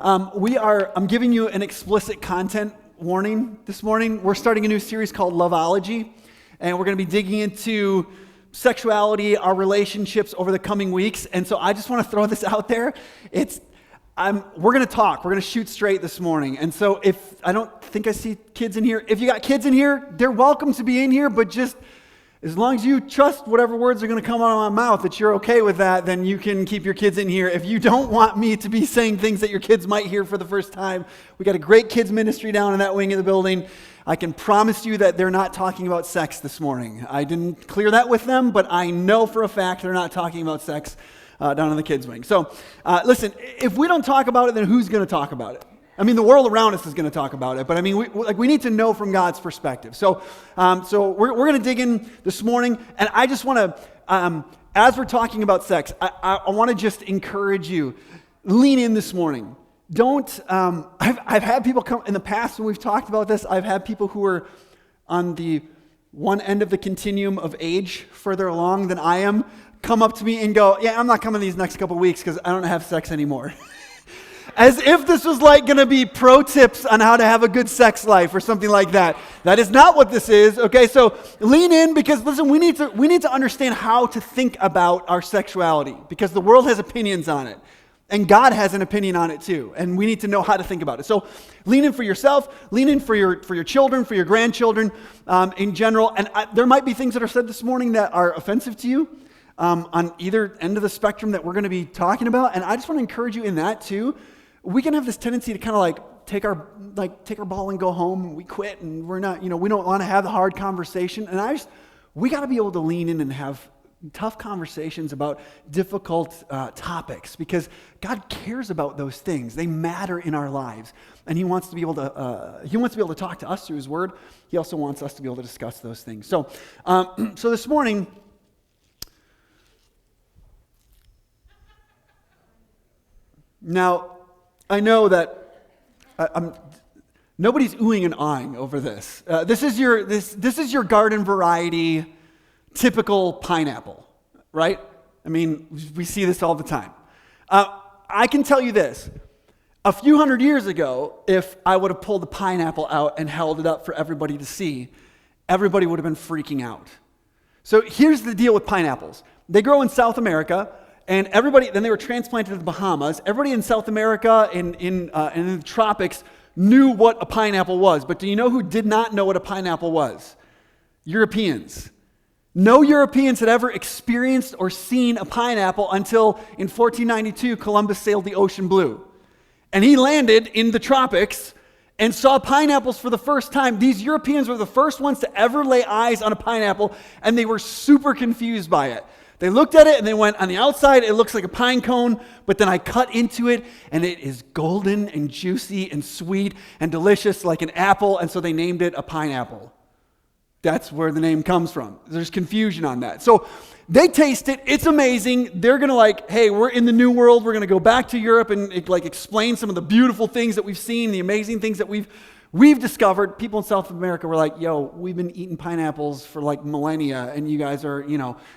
I'm giving you an explicit content warning this morning. We're starting a new series called Loveology, and we're going to be digging into sexuality, our relationships over the coming weeks. And so I just want to throw this out there. We're going to talk. We're going to shoot straight this morning. And so I don't think I see kids in here. If you got kids in here, they're welcome to be in here, but just as long as you trust whatever words are going to come out of my mouth, that you're okay with that, then you can keep your kids in here. If you don't want me to be saying things that your kids might hear for the first time, we got a great kids ministry down in that wing of the building. I can promise you that they're not talking about sex this morning. I didn't clear that with them, but I know for a fact they're not talking about sex down in the kids wing. So listen, if we don't talk about it, then who's going to talk about it? I mean, the world around us is going to talk about it, but I mean, we need to know from God's perspective. So we're going to dig in this morning, and I just want to, as we're talking about sex, I want to just encourage you, lean in this morning. Don't. I've had people come in the past when we've talked about this. I've had people who are on the one end of the continuum of age, further along than I am, come up to me and go, "Yeah, I'm not coming these next couple weeks because I don't have sex anymore." As if this was like going to be pro tips on how to have a good sex life or something like that. That is not what this is. Okay, so lean in, because listen, we need to understand how to think about our sexuality, because the world has opinions on it, and God has an opinion on it too, and we need to know how to think about it. So lean in for yourself, lean in for your children, for your grandchildren, in general. And there might be things that are said this morning that are offensive to you on either end of the spectrum that we're going to be talking about, and I just want to encourage you in that too. We can have this tendency to kind of like take our ball and go home, and we quit, and we're not, we don't want to have the hard conversation. And we got to be able to lean in and have tough conversations about difficult topics, because God cares about those things. They matter in our lives, and He wants to be able to talk to us through His Word. He also wants us to be able to discuss those things. So this morning, now, I know that nobody's oohing and aahing over this. This is your garden variety, typical pineapple, right? I mean, we see this all the time. I can tell you this. A few hundred years ago, if I would have pulled the pineapple out and held it up for everybody to see, everybody would have been freaking out. So here's the deal with pineapples. They grow in South America. And then they were transplanted to the Bahamas. Everybody in South America and in the tropics knew what a pineapple was. But do you know who did not know what a pineapple was? Europeans. No Europeans had ever experienced or seen a pineapple until in 1492, Columbus sailed the ocean blue. And he landed in the tropics and saw pineapples for the first time. These Europeans were the first ones to ever lay eyes on a pineapple, and they were super confused by it. They looked at it and they went, on the outside, it looks like a pine cone, but then I cut into it and it is golden and juicy and sweet and delicious like an apple, and so they named it a pineapple. That's where the name comes from. There's confusion on that. So they taste it. It's amazing. They're going to hey, we're in the new world. We're going to go back to Europe and explain some of the beautiful things that we've seen, the amazing things that we've discovered. People in South America were like, yo, we've been eating pineapples for millennia, and you guys are,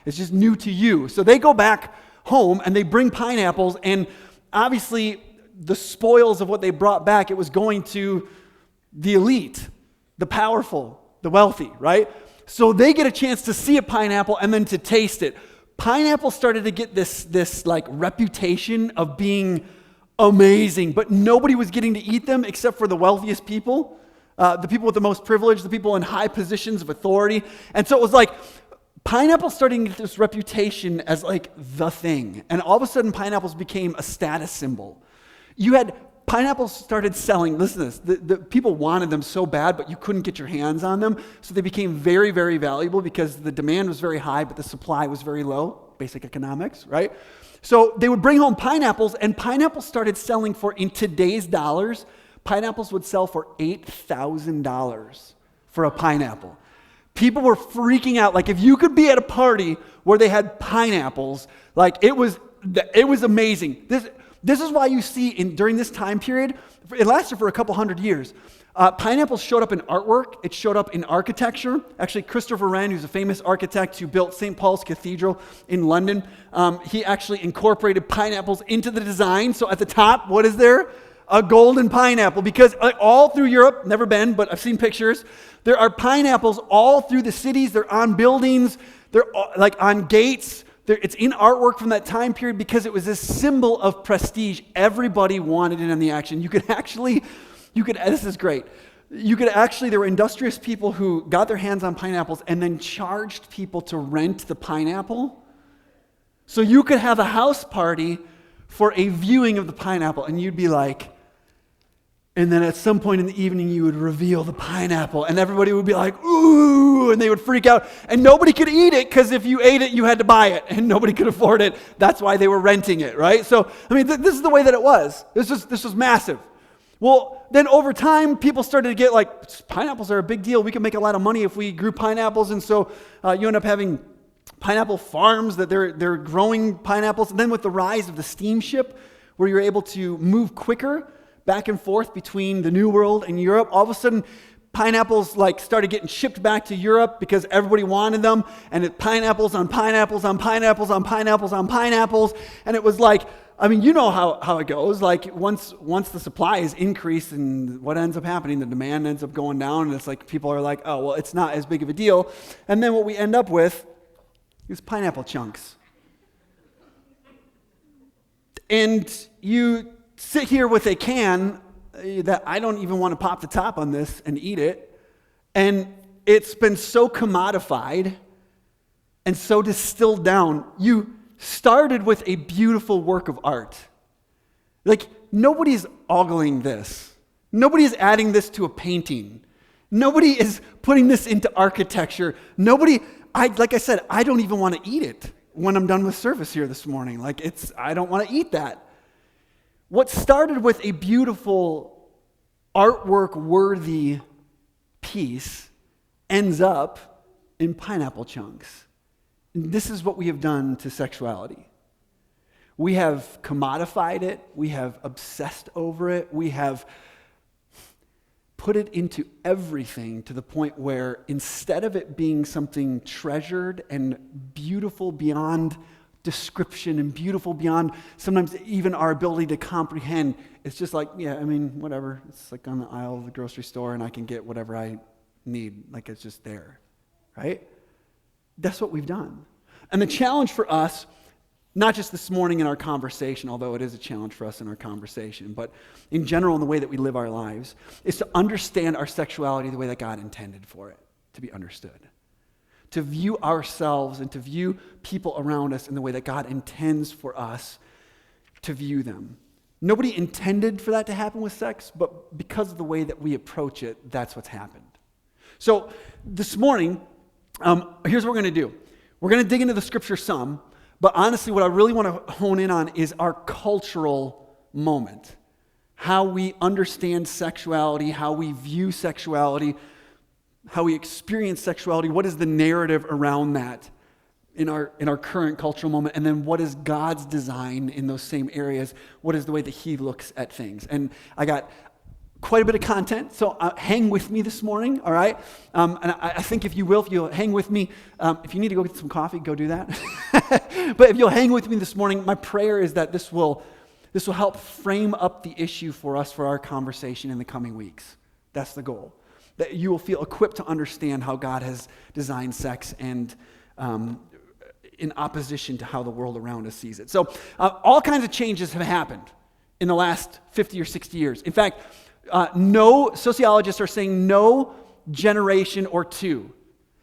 it's just new to you. So they go back home and they bring pineapples, and obviously the spoils of what they brought back, it was going to the elite, the powerful, the wealthy, right? So they get a chance to see a pineapple and then to taste it. Pineapple started to get this reputation of being amazing, but nobody was getting to eat them except for the wealthiest people, the people with the most privilege, the people in high positions of authority. And so it was pineapples starting to get this reputation as the thing. And all of a sudden, pineapples became a status symbol. You had pineapples started selling. Listen to this. The people wanted them so bad, but you couldn't get your hands on them. So they became very, very valuable because the demand was very high, but the supply was very low. Basic economics, right? So they would bring home pineapples, and pineapples started selling for, in today's dollars, pineapples would sell for $8,000 for a pineapple. People were freaking out. If you could be at a party where they had pineapples, it was amazing. This is why you see during this time period, it lasted for a couple hundred years. Pineapples showed up in artwork. It showed up in architecture. Actually, Christopher Wren, who's a famous architect who built St. Paul's Cathedral in London, he actually incorporated pineapples into the design. So at the top, what is there? a golden pineapple, because all through Europe, never been, but I've seen pictures, there are pineapples all through the cities. They're on buildings, they're like on gates. It's in artwork from that time period because it was a symbol of prestige. Everybody wanted in on the action. This is great. There were industrious people who got their hands on pineapples and then charged people to rent the pineapple. So you could have a house party for a viewing of the pineapple, and you'd be like, and then at some point in the evening you would reveal the pineapple, and everybody would be like, ooh, and they would freak out, and nobody could eat it, because if you ate it, you had to buy it, and nobody could afford it. That's why they were renting it, right? So, I mean, this is the way that it was. This was massive. Well, then over time, people started to get like, pineapples are a big deal. We can make a lot of money if we grew pineapples, and so you end up having pineapple farms that they're growing pineapples. And then with the rise of the steamship, where you're able to move quicker back and forth between the New World and Europe, all of a sudden pineapples like started getting shipped back to Europe because everybody wanted them, and pineapples on pineapples on pineapples on pineapples on pineapples, and it was like, I mean, you know how it goes. Like once the supply is increased, and what ends up happening, the demand ends up going down, and it's like people are like, oh, well, it's not as big of a deal. And then what we end up with is pineapple chunks. And you sit here with a can that I don't even want to pop the top on this and eat it, and it's been so commodified and so distilled down. You started with a beautiful work of art. Like, nobody's ogling this. Nobody is adding this to a painting. Nobody is putting this into architecture. Like I said, I don't even want to eat it when I'm done with service here this morning. I don't want to eat that. What started with a beautiful artwork-worthy piece ends up in pineapple chunks. And this is what we have done to sexuality. We have commodified it. We have obsessed over it. We have put it into everything to the point where instead of it being something treasured and beautiful beyond description and beautiful beyond sometimes even our ability to comprehend, it's just like, yeah, I mean, whatever. It's like on the aisle of the grocery store and I can get whatever I need. Like it's just there, right? That's what we've done. And the challenge for us, not just this morning in our conversation, although it is a challenge for us in our conversation, but in general in the way that we live our lives, is to understand our sexuality the way that God intended for it to be understood. To view ourselves and to view people around us in the way that God intends for us to view them. Nobody intended for that to happen with sex, but because of the way that we approach it, that's what's happened. So this morning, here's what we're going to do. We're going to dig into the scripture some, but honestly, what I really want to hone in on is our cultural moment. How we understand sexuality, how we view sexuality, how we experience sexuality, what is the narrative around that in our current cultural moment, and then what is God's design in those same areas? What is the way that He looks at things? And I got quite a bit of content, so hang with me this morning, all right? And I think if you'll hang with me, if you need to go get some coffee, go do that. But if you'll hang with me this morning, my prayer is that this will help frame up the issue for us for our conversation in the coming weeks. That's the goal. That you will feel equipped to understand how God has designed sex and in opposition to how the world around us sees it. So all kinds of changes have happened in the last 50 or 60 years. In fact, sociologists are saying no generation or two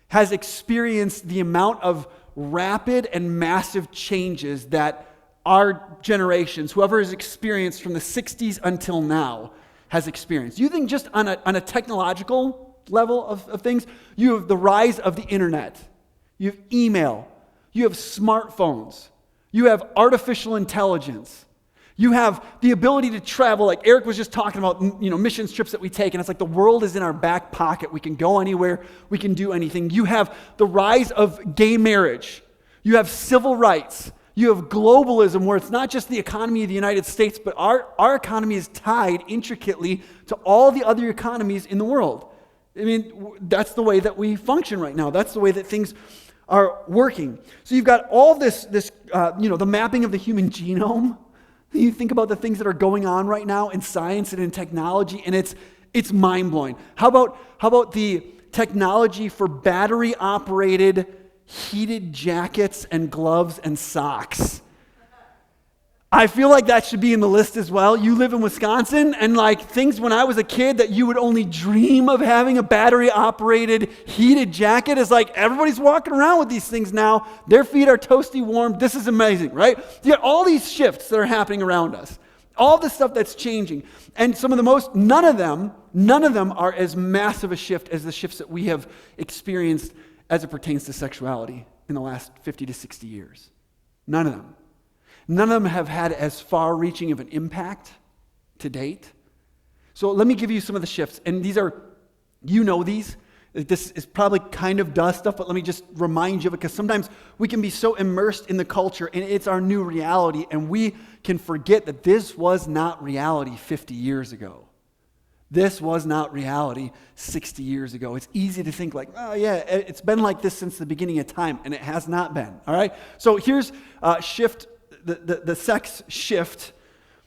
has experienced the amount of rapid and massive changes that our generations, whoever has experienced from the 60s until now, has experienced. You think just on a technological level of things, you have the rise of the internet, you have email, you have smartphones, you have artificial intelligence, you have the ability to travel, like Eric was just talking about, mission trips that we take, and it's like the world is in our back pocket. We can go anywhere, we can do anything. You have the rise of gay marriage, you have civil rights, you have globalism, where it's not just the economy of the United States, but our economy is tied intricately to all the other economies in the world. I mean, that's the way that we function right now. That's the way that things are working. So you've got all this, the mapping of the human genome You think about the things that are going on right now in science and in technology, and it's mind-blowing. How about the technology for battery-operated heated jackets and gloves and socks? I feel like that should be in the list as well. You live in Wisconsin, and like things when I was a kid that you would only dream of having a battery-operated heated jacket is like everybody's walking around with these things now. Their feet are toasty warm. This is amazing, right? You got all these shifts that are happening around us. All the stuff that's changing. And none of them are as massive a shift as the shifts that we have experienced as it pertains to sexuality in the last 50 to 60 years. None of them. None of them have had as far-reaching of an impact to date. So let me give you some of the shifts. And these are, these. This is probably kind of duh stuff, but let me just remind you, because sometimes we can be so immersed in the culture and it's our new reality, and we can forget that this was not reality 50 years ago. This was not reality 60 years ago. It's easy to think like, oh yeah, it's been like this since the beginning of time, and it has not been, all right? So here's shift, the sex shift,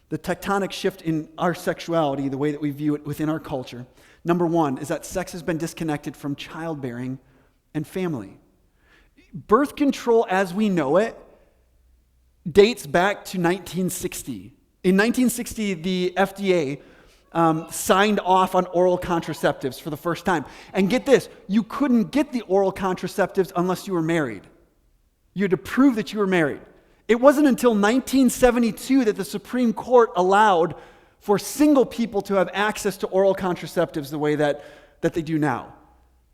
the tectonic shift in our sexuality, the way that we view it within our culture. Number one is that sex has been disconnected from childbearing and family. Birth control as we know it dates back to 1960. In 1960, the FDA signed off on oral contraceptives for the first time. And get this, you couldn't get the oral contraceptives unless you were married. You had to prove that you were married. It wasn't until 1972 that the Supreme Court allowed for single people to have access to oral contraceptives the way that they do now.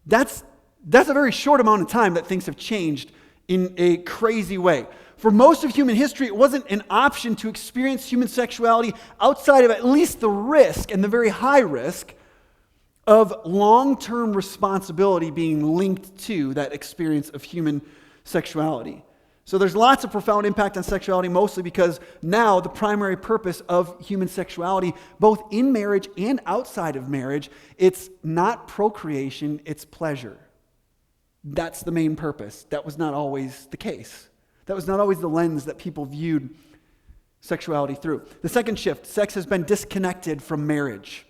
That's a very short amount of time that things have changed in a crazy way. For most of human history, it wasn't an option to experience human sexuality outside of at least the risk, and the very high risk, of long-term responsibility being linked to that experience of human sexuality. So there's lots of profound impact on sexuality, mostly because now the primary purpose of human sexuality, both in marriage and outside of marriage, it's not procreation, it's pleasure. That's the main purpose. That was not always the case. That was not always the lens that people viewed sexuality through. The second shift, sex has been disconnected from marriage.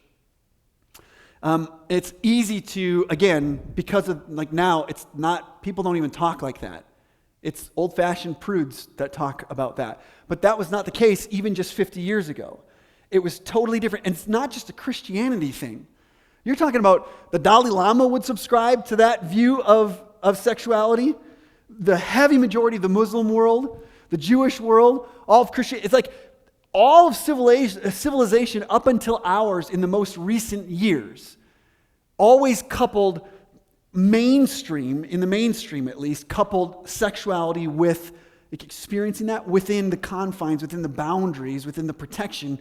It's easy to, again, because of like now, it's not, people don't even talk like that. It's old-fashioned prudes that talk about that. But that was not the case even just 50 years ago. It was totally different. And it's not just a Christianity thing. You're talking about the Dalai Lama would subscribe to that view of sexuality. The heavy majority of the Muslim world, the Jewish world, all of Christianity. It's like all of civilization up until ours in the most recent years always coupled in the mainstream at least, coupled sexuality with experiencing that within the confines, within the boundaries, within the protection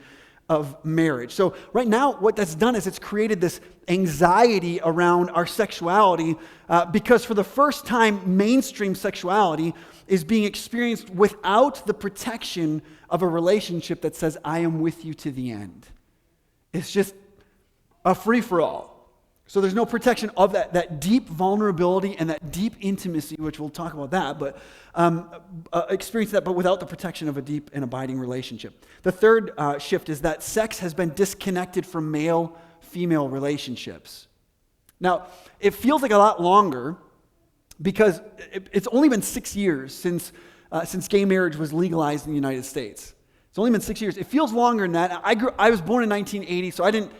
of marriage. So right now, what that's done is it's created this anxiety around our sexuality because for the first time, mainstream sexuality is being experienced without the protection of a relationship that says, I am with you to the end. It's just a free-for-all. So there's no protection of that deep vulnerability and that deep intimacy, which we'll talk about that, but experience that, but without the protection of a deep and abiding relationship. The third shift is that sex has been disconnected from male-female relationships. Now, it feels like a lot longer because it's only been 6 years since gay marriage was legalized in the United States. It's only been 6 years. It feels longer than that. I was born in 1980, so I didn't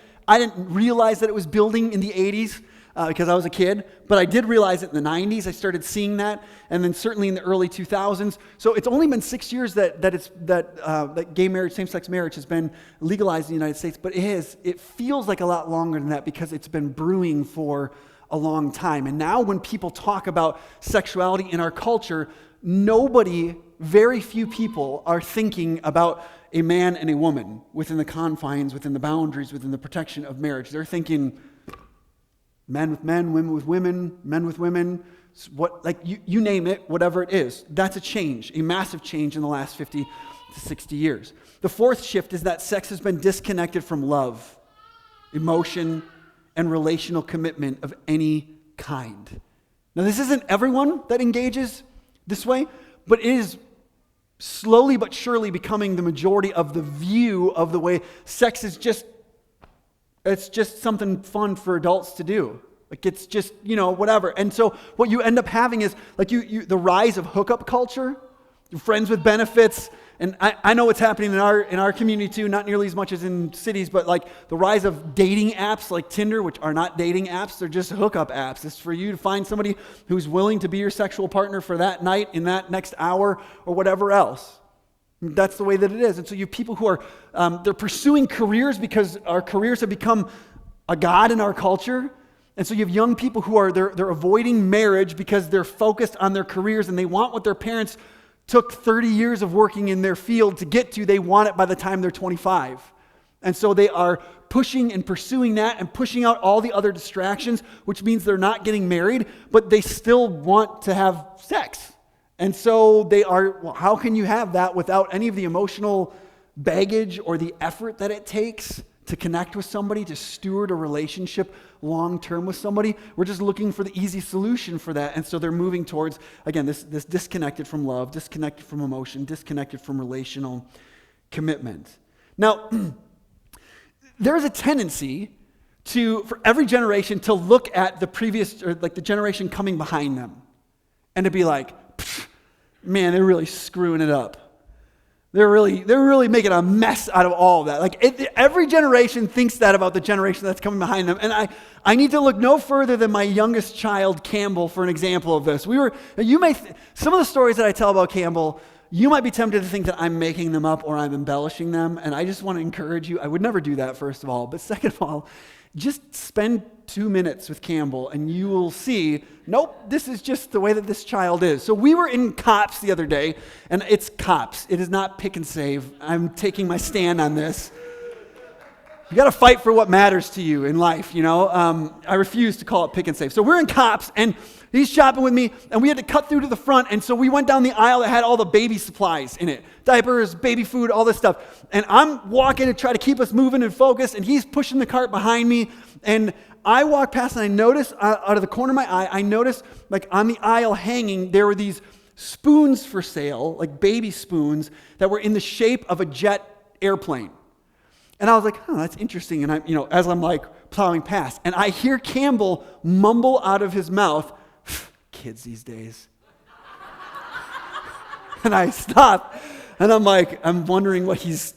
realize that it was building in the 80s because I was a kid, but I did realize it in the 90s. I started seeing that, and then certainly in the early 2000s. So it's only been 6 years that gay marriage, same-sex marriage, has been legalized in the United States, but it feels like a lot longer than that because it's been brewing for a long time. And now when people talk about sexuality in our culture, very few people are thinking about a man and a woman within the confines, within the boundaries, within the protection of marriage. They're thinking men with men, women with women, men with women, you name it, whatever it is. That's a change, a massive change in the last 50 to 60 years. The fourth shift is that sex has been disconnected from love, emotion, and relational commitment of any kind. Now, this isn't everyone that engages this way, but it is slowly but surely becoming the majority of the view of the way sex is it's just something fun for adults to do. Like it's just, whatever. And so what you end up having is like the rise of hookup culture, friends with benefits. And I know what's happening in our community too, not nearly as much as in cities, but like the rise of dating apps like Tinder, which are not dating apps, they're just hookup apps. It's for you to find somebody who's willing to be your sexual partner for that night, in that next hour, or whatever else. That's the way that it is. And so you have people who are, they're pursuing careers because our careers have become a god in our culture. And so you have young people who are, they're avoiding marriage because they're focused on their careers and they want what their parents took 30 years of working in their field to get to. They want it by the time they're 25. And so they are pushing and pursuing that and pushing out all the other distractions, which means they're not getting married, but they still want to have sex. And so how can you have that without any of the emotional baggage or the effort that it takes to connect with somebody, to steward a relationship long-term with somebody? We're just looking for the easy solution for that. And so they're moving towards, again, this disconnected from love, disconnected from emotion, disconnected from relational commitment. Now, there's a tendency for every generation to look at the previous, or like the generation coming behind them, and to be like, man, they're really screwing it up. They're really making a mess out of all of that. Like every generation thinks that about the generation that's coming behind them. And I need to look no further than my youngest child, Campbell, for an example of this. Some of the stories that I tell about Campbell, you might be tempted to think that I'm making them up or I'm embellishing them. And I just want to encourage you. I would never do that, first of all. But second of all, just spend 2 minutes with Campbell and you will see, nope, this is just the way that this child is. So we were in Cops the other day, and it's Cops. It is not Pick and Save. I'm taking my stand on this. You got to fight for what matters to you in life, I refuse to call it Pick and Save. So we're in Cops, and he's shopping with me, and we had to cut through to the front, and so we went down the aisle that had all the baby supplies in it. Diapers, baby food, all this stuff. And I'm walking to try to keep us moving and focused, and he's pushing the cart behind me, and I walk past and I notice, out of the corner of my eye, I notice like on the aisle hanging, there were these spoons for sale, like baby spoons, that were in the shape of a jet airplane. And I was like, that's interesting. And as I'm like plowing past, and I hear Campbell mumble out of his mouth, kids these days. And I stop, and I'm wondering what he's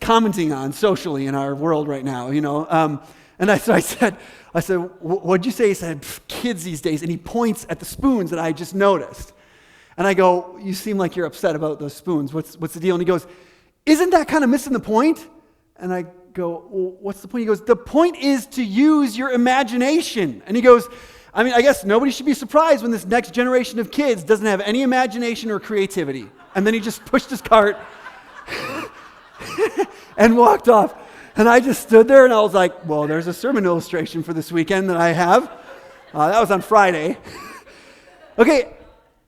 commenting on socially in our world right now, And I said, what'd you say? He said, kids these days. And he points at the spoons that I just noticed. And I go, you seem like you're upset about those spoons. What's the deal? And he goes, isn't that kind of missing the point? And I go, well, what's the point? He goes, the point is to use your imagination. And he goes, I guess nobody should be surprised when this next generation of kids doesn't have any imagination or creativity. And then he just pushed his cart and walked off. And I just stood there and I was like, well, there's a sermon illustration for this weekend that I have. That was on Friday. Okay,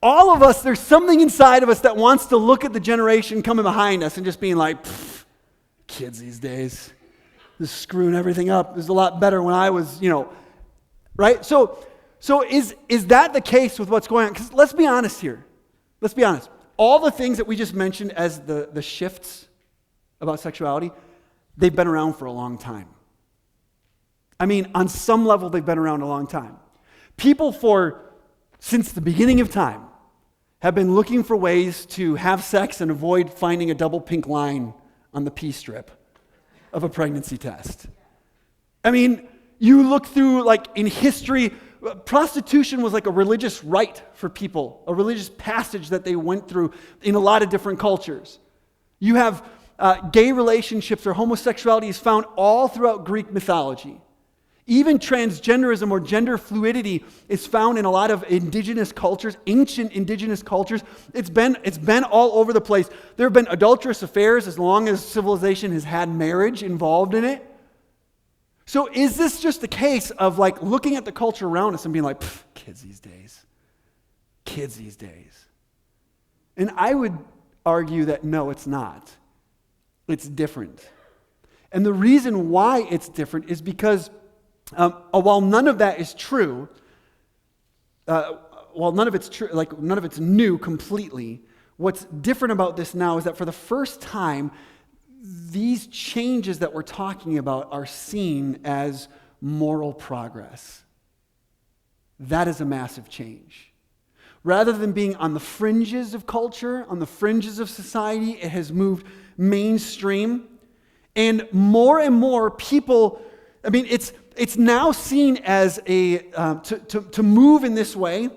all of us, there's something inside of us that wants to look at the generation coming behind us and just being like, kids these days, they're screwing everything up. It was a lot better when I was, right? So is that the case with what's going on? Because let's be honest here. Let's be honest. All the things that we just mentioned as the shifts about sexuality, they've been around for a long time. On some level, they've been around a long time. People since the beginning of time, have been looking for ways to have sex and avoid finding a double pink line on the pee strip of a pregnancy test. You look through, like in history, prostitution was like a religious rite for people, a religious passage that they went through in a lot of different cultures. You have gay relationships or homosexuality is found all throughout Greek mythology. Even transgenderism or gender fluidity is found in a lot of indigenous cultures, ancient indigenous cultures. It's been all over the place. There have been adulterous affairs as long as civilization has had marriage involved in it. So is this just a case of like looking at the culture around us and being like, kids these days. And I would argue that no, it's not. It's different. And the reason why it's different is because while none of that is true, while none of it's true, like none of it's new completely, What's different about this now is that for the first time, these changes that we're talking about are seen as moral progress. That is a massive change. Rather than being on the fringes of culture, on the fringes of society, it has moved mainstream. And more people, it's now seen as to move in this way,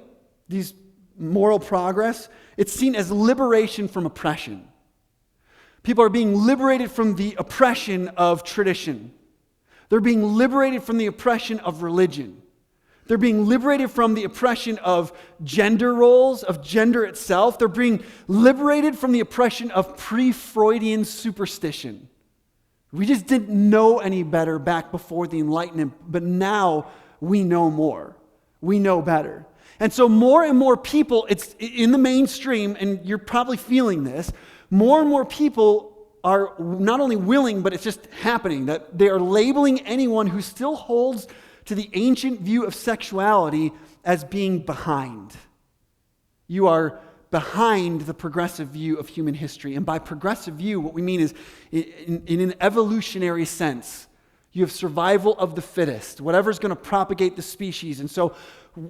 these moral progress, it's seen as liberation from oppression. People are being liberated from the oppression of tradition. They're being liberated from the oppression of religion. They're being liberated from the oppression of gender roles, of gender itself. They're being liberated from the oppression of pre-Freudian superstition. We just didn't know any better back before the Enlightenment, but now we know more. We know better. And so more and more people, it's in the mainstream, and you're probably feeling this, more and more people are not only willing, but it's just happening, that they are labeling anyone who still holds to the ancient view of sexuality as being behind. You are behind the progressive view of human history. And by progressive view, what we mean is in an evolutionary sense. You have survival of the fittest, whatever's going to propagate the species. And so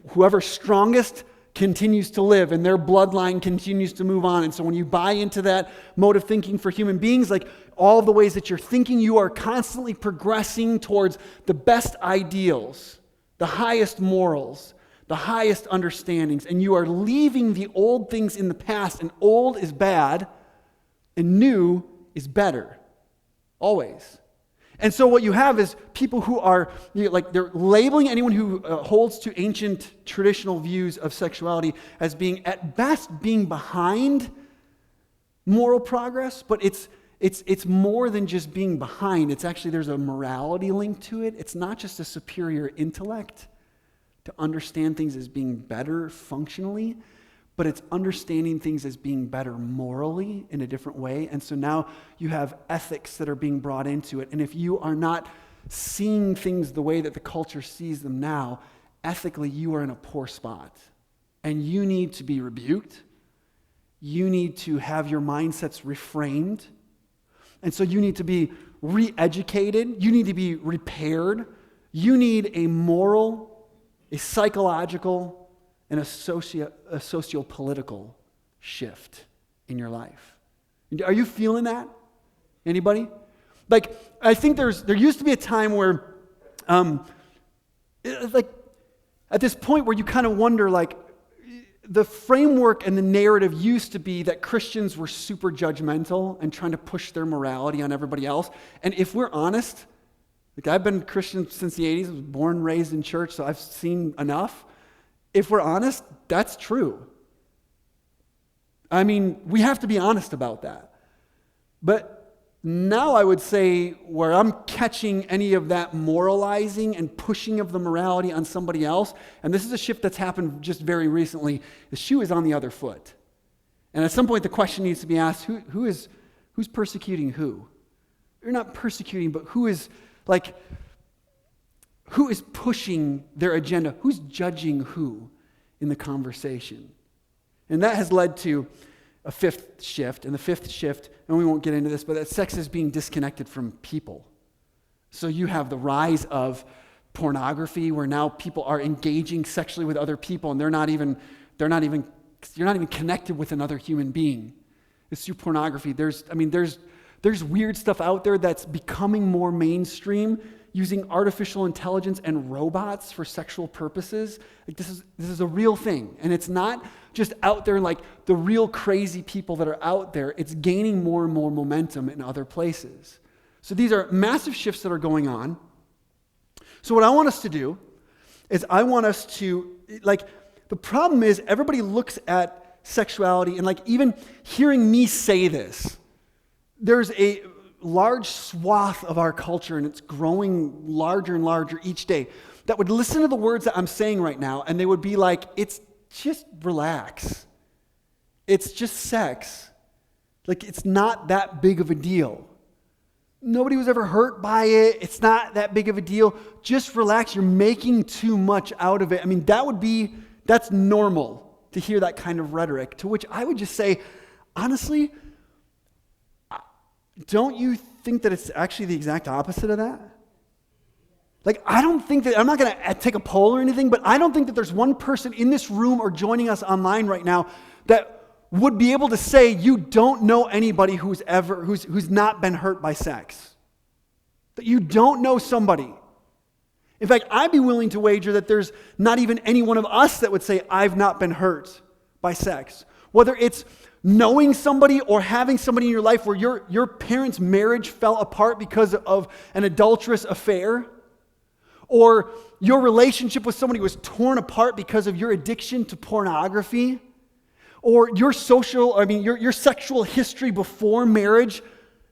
whoever's strongest continues to live and their bloodline continues to move on. And so when you buy into that mode of thinking for human beings, like all the ways that you're thinking, you are constantly progressing towards the best ideals, the highest morals, the highest understandings, and you are leaving the old things in the past, and old is bad and new is better, always. And so what you have is people who are, they're labeling anyone who holds to ancient traditional views of sexuality as being, at best, being behind moral progress, but it's more than just being behind. It's actually, there's a morality link to it. It's not just a superior intellect to understand things as being better functionally, but it's understanding things as being better morally in a different way. And so now you have ethics that are being brought into it. And if you are not seeing things the way that the culture sees them now, ethically you are in a poor spot. And you need to be rebuked. You need to have your mindsets reframed. And so you need to be re-educated. You need to be repaired. You need a moral, a psychological, and a socio-political shift in your life. Are you feeling that? Anybody? Like, I think there used to be a time where, at this point where you kind of wonder, like, the framework and the narrative used to be that Christians were super judgmental and trying to push their morality on everybody else. And if we're honest, like, I've been Christian since the 80s, I was born and raised in church, so I've seen enough. If we're honest, that's true. I mean, we have to be honest about that. But now I would say where I'm catching any of that moralizing and pushing of the morality on somebody else, and this is a shift that's happened just very recently, the shoe is on the other foot. And at some point the question needs to be asked, who's persecuting who? You're not persecuting, but who is pushing their agenda? Who's judging who in the conversation? And that has led to a fifth shift. And the fifth shift, and we won't get into this, but that sex is being disconnected from people. So you have the rise of pornography, where now people are engaging sexually with other people, and you're not even connected with another human being. It's through pornography. There's weird stuff out there that's becoming more mainstream, using artificial intelligence and robots for sexual purposes. Like, this is a real thing. And it's not just out there like the real crazy people that are out there. It's gaining more and more momentum in other places. So these are massive shifts that are going on. So what I want us to do is the problem is everybody looks at sexuality and even hearing me say this, there's a large swath of our culture, and it's growing larger and larger each day, that would listen to the words that I'm saying right now, and they would be like, it's just relax. It's just sex. Like, it's not that big of a deal. Nobody was ever hurt by it. It's not that big of a deal. Just relax. You're making too much out of it. I mean, that's normal to hear that kind of rhetoric, to which I would just say, honestly, don't you think that it's actually the exact opposite of that? Like, I don't think that, I'm not going to take a poll or anything, but I don't think that there's one person in this room or joining us online right now that would be able to say you don't know anybody who's not been hurt by sex. That you don't know somebody. In fact, I'd be willing to wager that there's not even any one of us that would say, I've not been hurt by sex. Whether it's knowing somebody or having somebody in your life where your parents' marriage fell apart because of an adulterous affair, or your relationship with somebody was torn apart because of your addiction to pornography, or your sexual history before marriage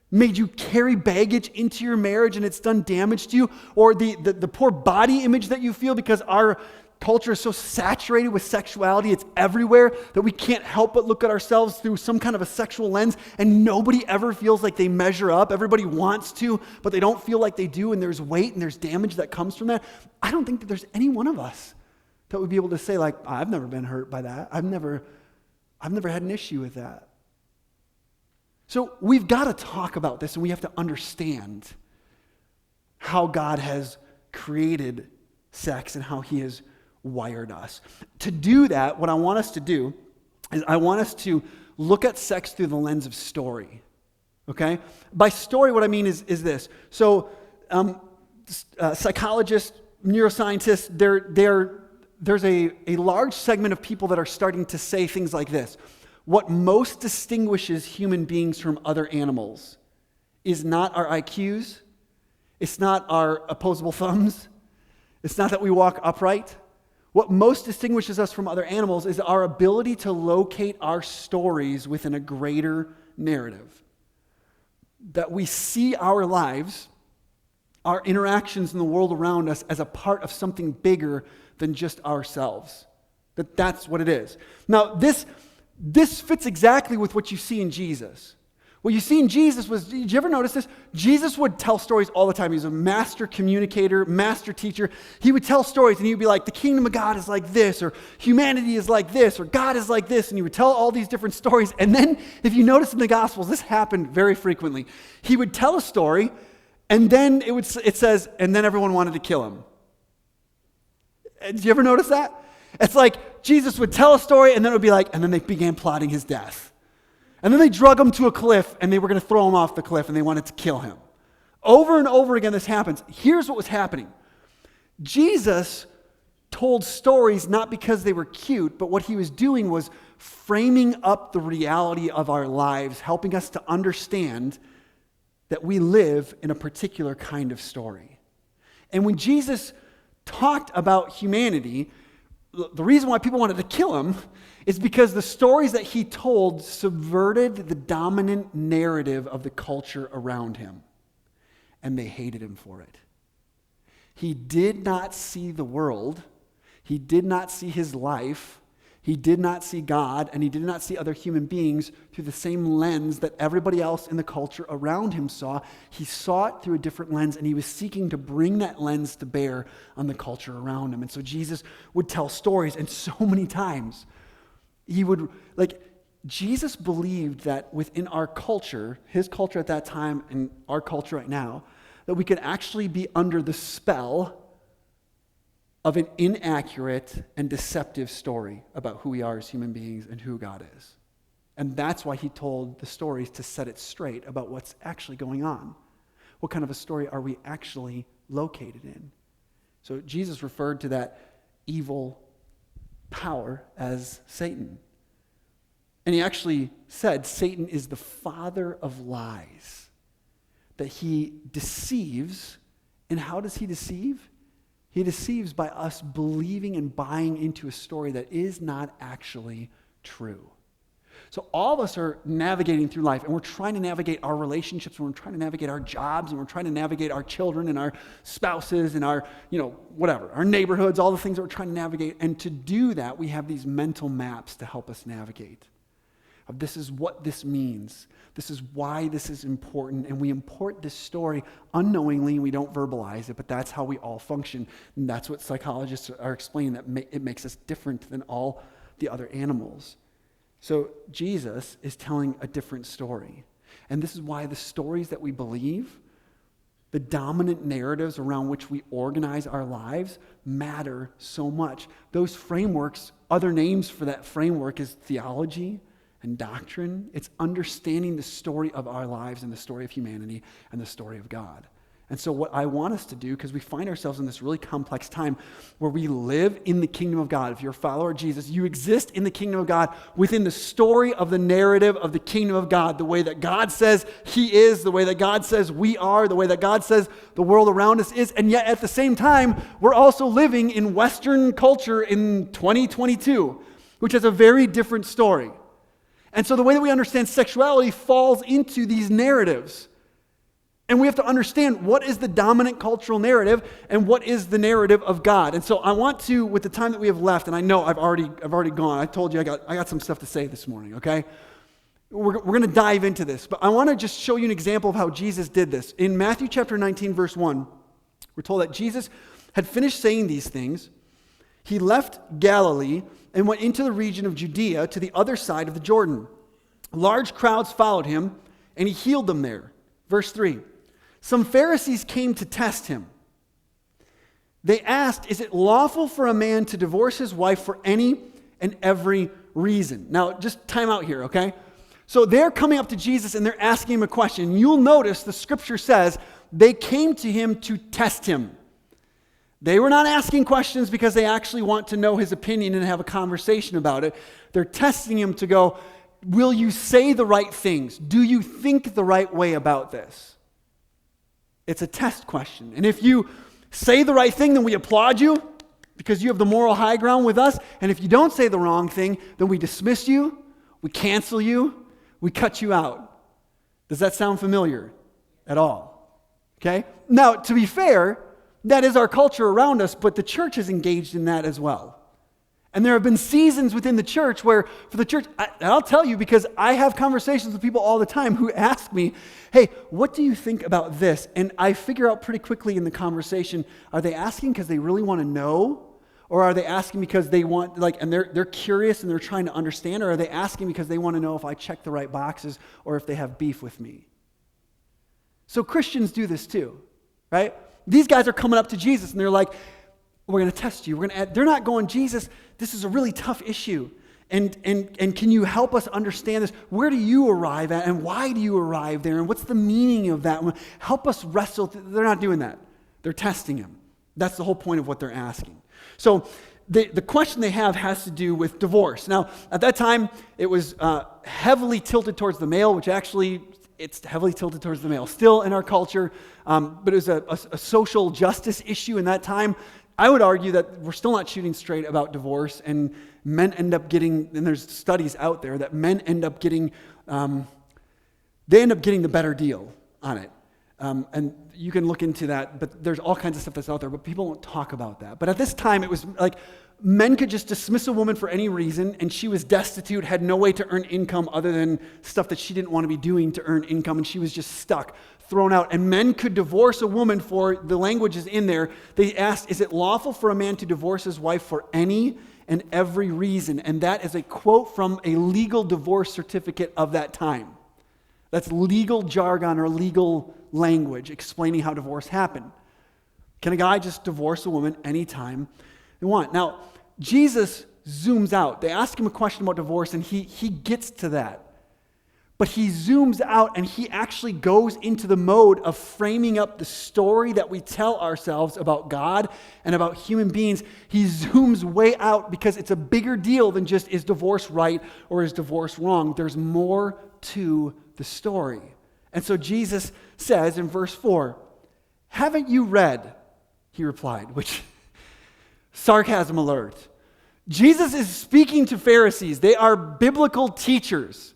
made you carry baggage into your marriage and it's done damage to you, or the poor body image that you feel because our culture is so saturated with sexuality, it's everywhere, that we can't help but look at ourselves through some kind of a sexual lens, and nobody ever feels like they measure up. Everybody wants to, but they don't feel like they do, and there's weight and there's damage that comes from that. I don't think that there's any one of us that would be able to say, like, I've never been hurt by that. I've never had an issue with that. So we've got to talk about this, and we have to understand how God has created sex and how he has wired us. To do that, what I want us to do is I want us to look at sex through the lens of story. Okay? By story, what I mean is this. So psychologists, neuroscientists, there's a large segment of people that are starting to say things like this. What most distinguishes human beings from other animals is not our IQs, it's not our opposable thumbs, it's not that we walk upright. What most distinguishes us from other animals is our ability to locate our stories within a greater narrative. That we see our lives, our interactions in the world around us as a part of something bigger than just ourselves. That's what it is. Now, this fits exactly with what you see in Jesus. What you see in Jesus was, did you ever notice this? Jesus would tell stories all the time. He was a master communicator, master teacher. He would tell stories and he would be like, the kingdom of God is like this, or humanity is like this, or God is like this. And he would tell all these different stories. And then, if you notice in the Gospels, this happened very frequently. He would tell a story, and then it says, and then everyone wanted to kill him. Did you ever notice that? It's like Jesus would tell a story, and then it would be like, and then they began plotting his death. And then they drug him to a cliff, and they were going to throw him off the cliff, and they wanted to kill him. Over and over again, this happens. Here's what was happening. Jesus told stories not because they were cute, but what he was doing was framing up the reality of our lives, helping us to understand that we live in a particular kind of story. And when Jesus talked about humanity, the reason why people wanted to kill him is because the stories that he told subverted the dominant narrative of the culture around him, and they hated him for it. He did not see the world, he did not see his life, he did not see God, and he did not see other human beings through the same lens that everybody else in the culture around him saw. He saw it through a different lens, and he was seeking to bring that lens to bear on the culture around him. And so Jesus would tell stories, and so many times he would, Jesus believed that within our culture, his culture at that time and our culture right now, that we could actually be under the spell of an inaccurate and deceptive story about who we are as human beings and who God is. And that's why he told the stories, to set it straight about what's actually going on. What kind of a story are we actually located in? So Jesus referred to that evil power as Satan. And he actually said Satan is the father of lies, that he deceives. And how does he deceive? He deceives by us believing and buying into a story that is not actually true. So all of us are navigating through life, and we're trying to navigate our relationships, and we're trying to navigate our jobs, and we're trying to navigate our children and our spouses and our, our neighborhoods, all the things that we're trying to navigate. And to do that, we have these mental maps to help us navigate. This is what this means. This is why this is important. And we import this story unknowingly, and we don't verbalize it, but that's how we all function. And that's what psychologists are explaining, that it makes us different than all the other animals. So Jesus is telling a different story. And this is why the stories that we believe, the dominant narratives around which we organize our lives, matter so much. Those frameworks, other names for that framework is theology and doctrine. It's understanding the story of our lives and the story of humanity and the story of God. And so what I want us to do, because we find ourselves in this really complex time where we live in the kingdom of God. If you're a follower of Jesus, you exist in the kingdom of God within the story of the narrative of the kingdom of God, the way that God says he is, the way that God says we are, the way that God says the world around us is. And yet at the same time, we're also living in Western culture in 2022, which has a very different story. And so the way that we understand sexuality falls into these narratives. And we have to understand what is the dominant cultural narrative and what is the narrative of God. And so I want to, with the time that we have left, and I know I've already gone. I told you I got some stuff to say this morning, okay? We're going to dive into this, but I want to just show you an example of how Jesus did this. In Matthew chapter 19, verse 1, we're told that Jesus had finished saying these things. He left Galilee and went into the region of Judea to the other side of the Jordan. Large crowds followed him, and he healed them there. Verse 3. Some Pharisees came to test him. They asked, is it lawful for a man to divorce his wife for any and every reason? Now, just time out here, okay? So they're coming up to Jesus and they're asking him a question. You'll notice the scripture says they came to him to test him. They were not asking questions because they actually want to know his opinion and have a conversation about it. They're testing him to go, will you say the right things? Do you think the right way about this? It's a test question. And if you say the right thing, then we applaud you because you have the moral high ground with us. And if you don't say the wrong thing, then we dismiss you, we cancel you, we cut you out. Does that sound familiar at all? Okay? Now, to be fair, that is our culture around us, but the church is engaged in that as well. And there have been seasons within the church where, for the church, I'll tell you because I have conversations with people all the time who ask me, hey, what do you think about this? And I figure out pretty quickly in the conversation, are they asking because they really want to know? Or are they asking because they want, and they're curious and they're trying to understand? Or are they asking because they want to know if I check the right boxes or if they have beef with me? So Christians do this too, right? These guys are coming up to Jesus and they're like, we're going to test you. They're not going, Jesus, this is a really tough issue. And can you help us understand this? Where do you arrive at and why do you arrive there? And what's the meaning of that? Help us wrestle. They're not doing that. They're testing him. That's the whole point of what they're asking. So the question they have has to do with divorce. Now, at that time, it was heavily tilted towards the male, which actually it's heavily tilted towards the male still in our culture. But it was a social justice issue in that time. I would argue that we're still not shooting straight about divorce, and men end up getting, and there's studies out there that men end up getting, they end up getting the better deal on it. And you can look into that, but there's all kinds of stuff that's out there, but people won't talk about that. But at this time, it was like men could just dismiss a woman for any reason, and she was destitute, had no way to earn income other than stuff that she didn't want to be doing to earn income, and she was just stuck, thrown out. And men could divorce a woman for, the language is in there, they asked, is it lawful for a man to divorce his wife for any and every reason? And that is a quote from a legal divorce certificate of that time. That's legal jargon or legal language explaining how divorce happened. Can a guy just divorce a woman anytime they want? Now, Jesus zooms out. They ask him a question about divorce, and he gets to that. But he zooms out, and he actually goes into the mode of framing up the story that we tell ourselves about God and about human beings. He zooms way out because it's a bigger deal than just, is divorce right or is divorce wrong? There's more to the story. And so Jesus says in verse 4, haven't you read? He replied, which, sarcasm alert. Jesus is speaking to Pharisees. They are biblical teachers.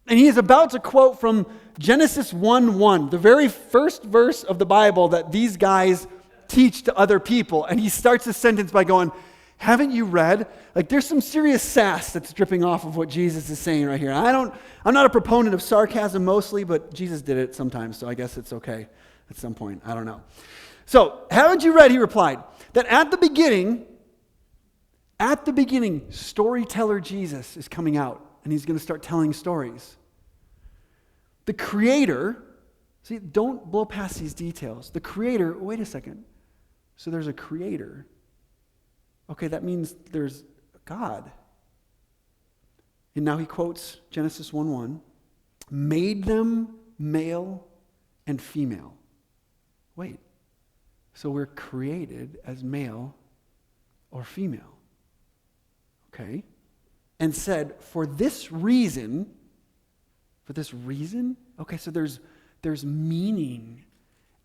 And he is about to quote from Genesis 1:1, the very first verse of the Bible that these guys teach to other people. And he starts the sentence by going, haven't you read? Like, there's some serious sass that's dripping off of what Jesus is saying right here. I'm not a proponent of sarcasm mostly, but Jesus did it sometimes, so I guess it's okay at some point. I don't know. So, haven't you read, he replied, that at the beginning, storyteller Jesus is coming out. and he's going to start telling stories. The Creator, see, don't blow past these details. The Creator, wait a second. So there's a Creator. Okay, that means there's God. And now he quotes Genesis 1:1, made them male and female. Wait, so we're created as male or female. Okay. And said, for this reason, okay, so there's meaning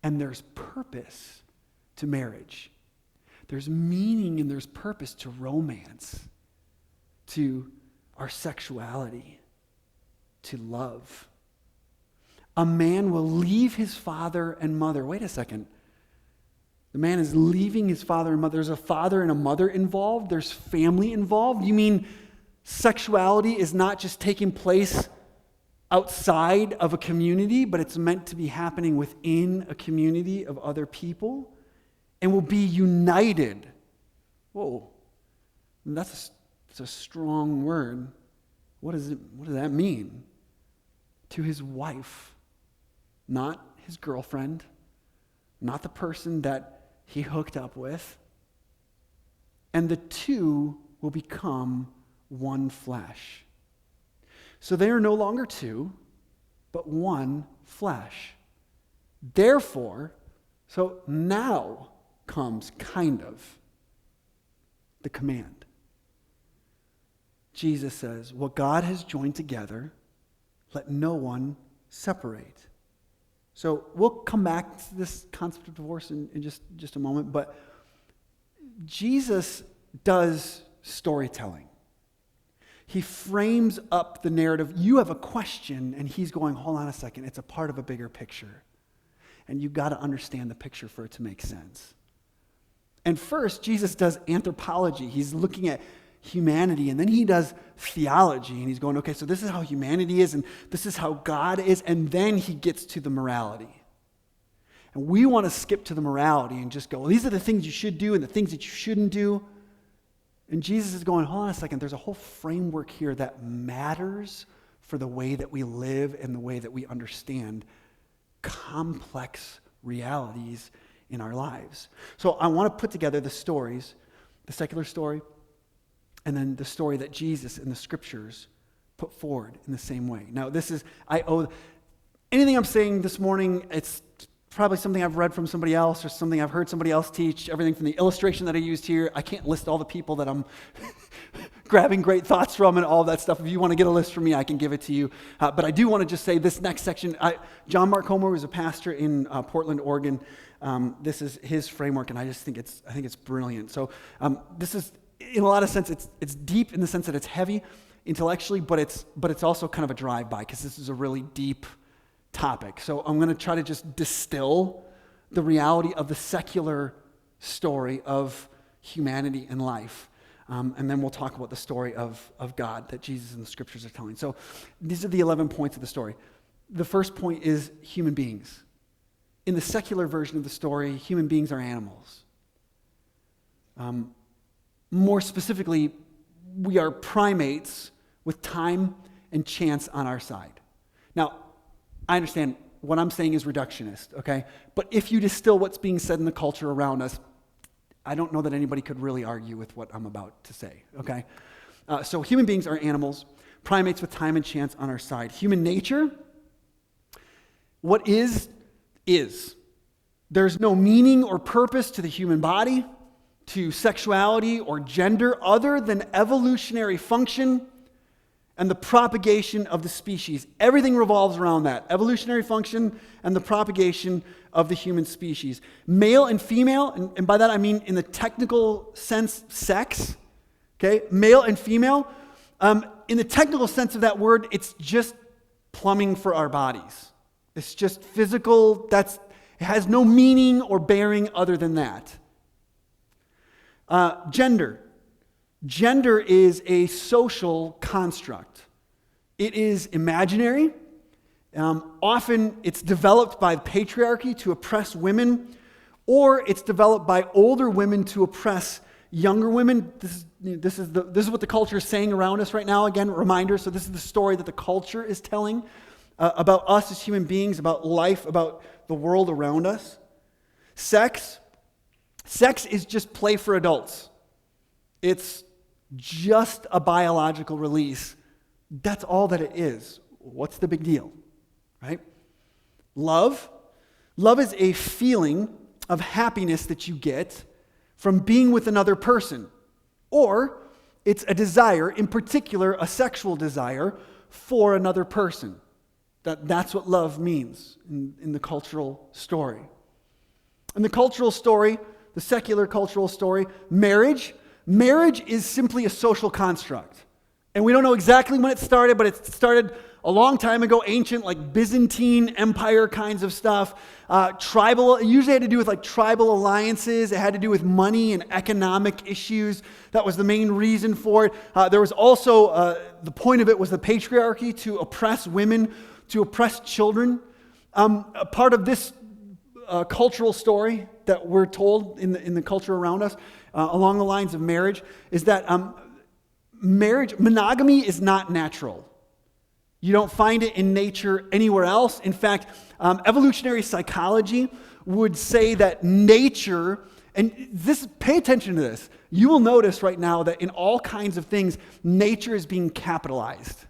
and there's purpose to marriage. There's meaning and there's purpose to romance, to our sexuality, to love. A man will leave his father and mother. Wait a second. The man is leaving his father and mother. There's a father and a mother involved. There's family involved. You mean sexuality is not just taking place outside of a community, but it's meant to be happening within a community of other people and will be united. Whoa, that's a strong word. What does that mean? To his wife, not his girlfriend, not the person that he hooked up with. And the two will become one flesh. So they are no longer two, but one flesh. Therefore, so now comes kind of the command. Jesus says, what God has joined together, let no one separate. So we'll come back to this concept of divorce in just a moment, but Jesus does storytelling. He frames up the narrative. You have a question, and he's going, hold on a second, it's a part of a bigger picture. And you've got to understand the picture for it to make sense. And first, Jesus does anthropology. He's looking at humanity, and then he does theology, and he's going, okay, so this is how humanity is, and this is how God is, and then he gets to the morality. And we want to skip to the morality and just go, well, these are the things you should do and the things that you shouldn't do. And Jesus is going, hold on a second, there's a whole framework here that matters for the way that we live and the way that we understand complex realities in our lives. So I want to put together the stories, the secular story, and then the story that Jesus in the scriptures put forward in the same way. Now, anything I'm saying this morning, it's probably something I've read from somebody else or something I've heard somebody else teach. Everything from the illustration that I used here. I can't list all the people that I'm grabbing great thoughts from and all that stuff. If you want to get a list from me, I can give it to you. But I do want to just say this next section. John Mark Comer was a pastor in Portland, Oregon. This is his framework, and I think it's brilliant. So this is, in a lot of sense, it's deep in the sense that it's heavy intellectually, but it's also kind of a drive-by because this is a really deep topic. So I'm going to try to just distill the reality of the secular story of humanity and life. And then we'll talk about the story of God that Jesus and the scriptures are telling. So these are the 11 points of the story. The first point is human beings. In the secular version of the story, human beings are animals. More specifically, we are primates with time and chance on our side. Now, I understand what I'm saying is reductionist, okay? But if you distill what's being said in the culture around us, I don't know that anybody could really argue with what I'm about to say, okay? So human beings are animals, primates with time and chance on our side. Human nature, what is. There's no meaning or purpose to the human body, to sexuality or gender, other than evolutionary function and the propagation of the species. Everything revolves around that. Evolutionary function and the propagation of the human species. Male and female, and by that I mean in the technical sense, sex. Okay? Male and female. In the technical sense of that word, it's just plumbing for our bodies. It's just physical. It has no meaning or bearing other than that. Gender. Gender is a social construct. It is imaginary. Often it's developed by patriarchy to oppress women, or it's developed by older women to oppress Younger women, this is what the culture is saying around us right now. Again, reminder, so this is the story that the culture is telling about us as human beings, about life, about the world around us. Sex is just play for adults. It's just a biological release. That's all that it is. What's the big deal, right? Love is a feeling of happiness that you get from being with another person. Or it's a desire, in particular, a sexual desire for another person. That's what love means in the cultural story. In the cultural story, the secular cultural story, marriage is simply a social construct. And we don't know exactly when it started, but it started a long time ago, ancient, like Byzantine Empire kinds of stuff. Tribal, it usually had to do with like tribal alliances. It had to do with money and economic issues. That was the main reason for it. There was also, the point of it was the patriarchy, to oppress women, to oppress children. A part of this cultural story that we're told in the culture around us, along the lines of marriage, is that monogamy is not natural. You don't find it in nature anywhere else. In fact, evolutionary psychology would say that nature, and pay attention to this. You will notice right now that in all kinds of things, nature is being capitalized.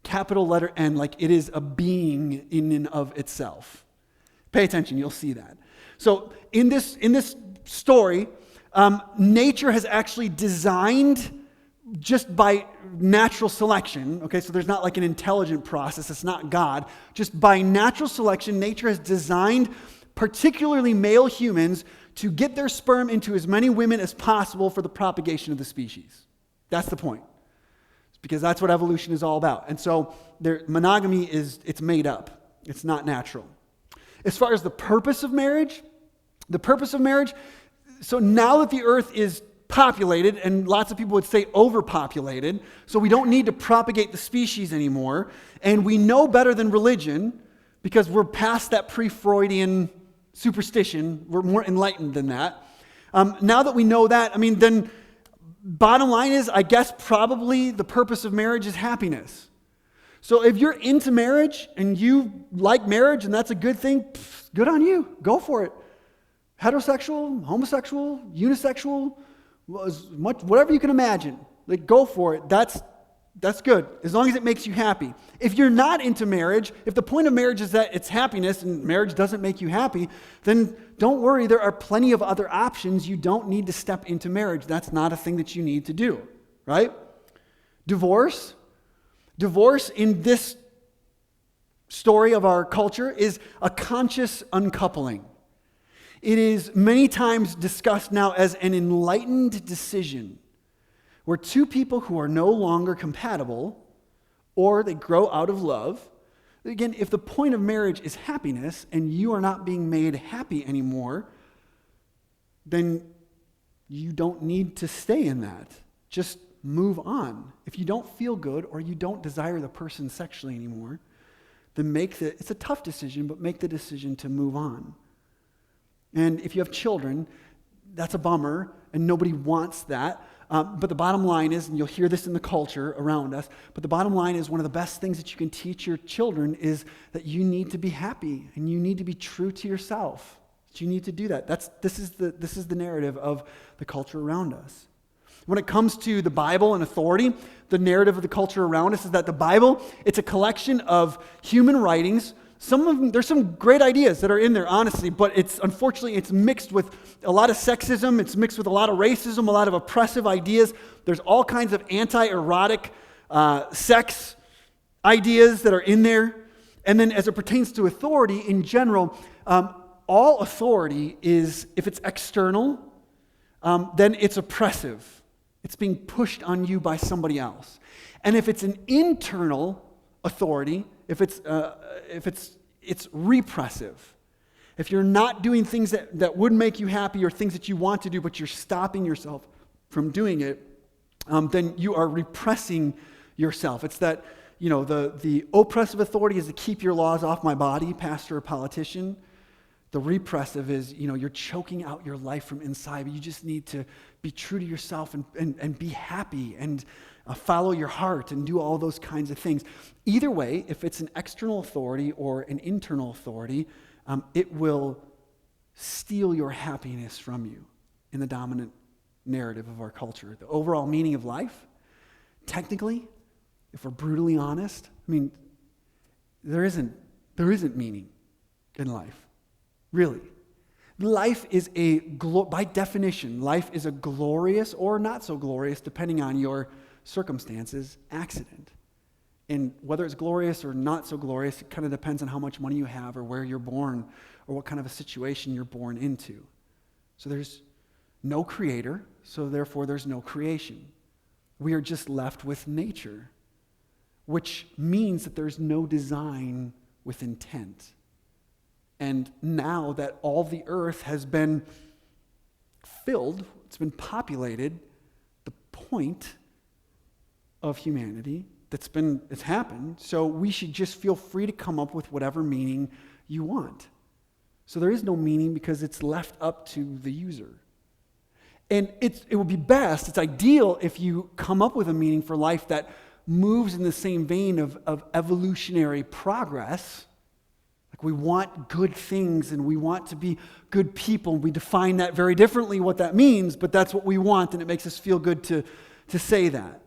Capital letter N, like it is a being in and of itself. Pay attention, you'll see that. So in this story, nature has actually designed, just by natural selection, okay, so there's not like an intelligent process, it's not God. Just by natural selection, nature has designed particularly male humans to get their sperm into as many women as possible for the propagation of the species. That's the point. It's because that's what evolution is all about. And so monogamy it's made up. It's not natural. As far as the purpose of marriage, so now that the earth is populated, and lots of people would say overpopulated, so we don't need to propagate the species anymore, and we know better than religion because we're past that pre-Freudian superstition. We're more enlightened than that. Now that we know that, then bottom line is, I guess probably the purpose of marriage is happiness. So if you're into marriage and you like marriage and that's a good thing, good on you. Go for it. Heterosexual, homosexual, unisexual, whatever you can imagine, like go for it. That's good, as long as it makes you happy. If you're not into marriage, if the point of marriage is that it's happiness and marriage doesn't make you happy, then don't worry, there are plenty of other options. You don't need to step into marriage. That's not a thing that you need to do, right? Divorce in this story of our culture is a conscious uncoupling. It is many times discussed now as an enlightened decision where two people who are no longer compatible or they grow out of love. Again, if the point of marriage is happiness and you are not being made happy anymore, then you don't need to stay in that. Just move on. If you don't feel good or you don't desire the person sexually anymore, then it's a tough decision, but make the decision to move on. And if you have children, that's a bummer, and nobody wants that. But the bottom line is, and you'll hear this in the culture around us, but the bottom line is one of the best things that you can teach your children is that you need to be happy, and you need to be true to yourself. That you need to do that. This is the narrative of the culture around us. When it comes to the Bible and authority, the narrative of the culture around us is that the Bible, it's a collection of human writings. Some of them, there's some great ideas that are in there, honestly, but unfortunately it's mixed with a lot of sexism, it's mixed with a lot of racism, a lot of oppressive ideas. There's all kinds of anti-erotic sex ideas that are in there. And then as it pertains to authority in general, all authority is, if it's external, then it's oppressive. It's being pushed on you by somebody else. And if it's an internal authority, if it's repressive. If you're not doing things that would make you happy or things that you want to do, but you're stopping yourself from doing it, then you are repressing yourself. It's that, the oppressive authority is to keep your laws off my body, pastor or politician. The repressive is, you're choking out your life from inside, but you just need to be true to yourself and be happy and follow your heart and do all those kinds of things. Either way, if it's an external authority or an internal authority, it will steal your happiness from you in the dominant narrative of our culture. The overall meaning of life, technically, if we're brutally honest, there isn't meaning in life. Really. Life is by definition, life is a glorious or not so glorious, depending on your circumstances, accident. And whether it's glorious or not so glorious, it kind of depends on how much money you have or where you're born or what kind of a situation you're born into. So there's no creator, so therefore there's no creation. We are just left with nature, which means that there's no design with intent. And now that all the earth has been filled, it's been populated, the point of humanity it's happened, so we should just feel free to come up with whatever meaning you want. So there is no meaning because it's left up to the user. And it would be best, it's ideal if you come up with a meaning for life that moves in the same vein of evolutionary progress. Like we want good things and we want to be good people. And we define that very differently, what that means, but that's what we want, and it makes us feel good to say that.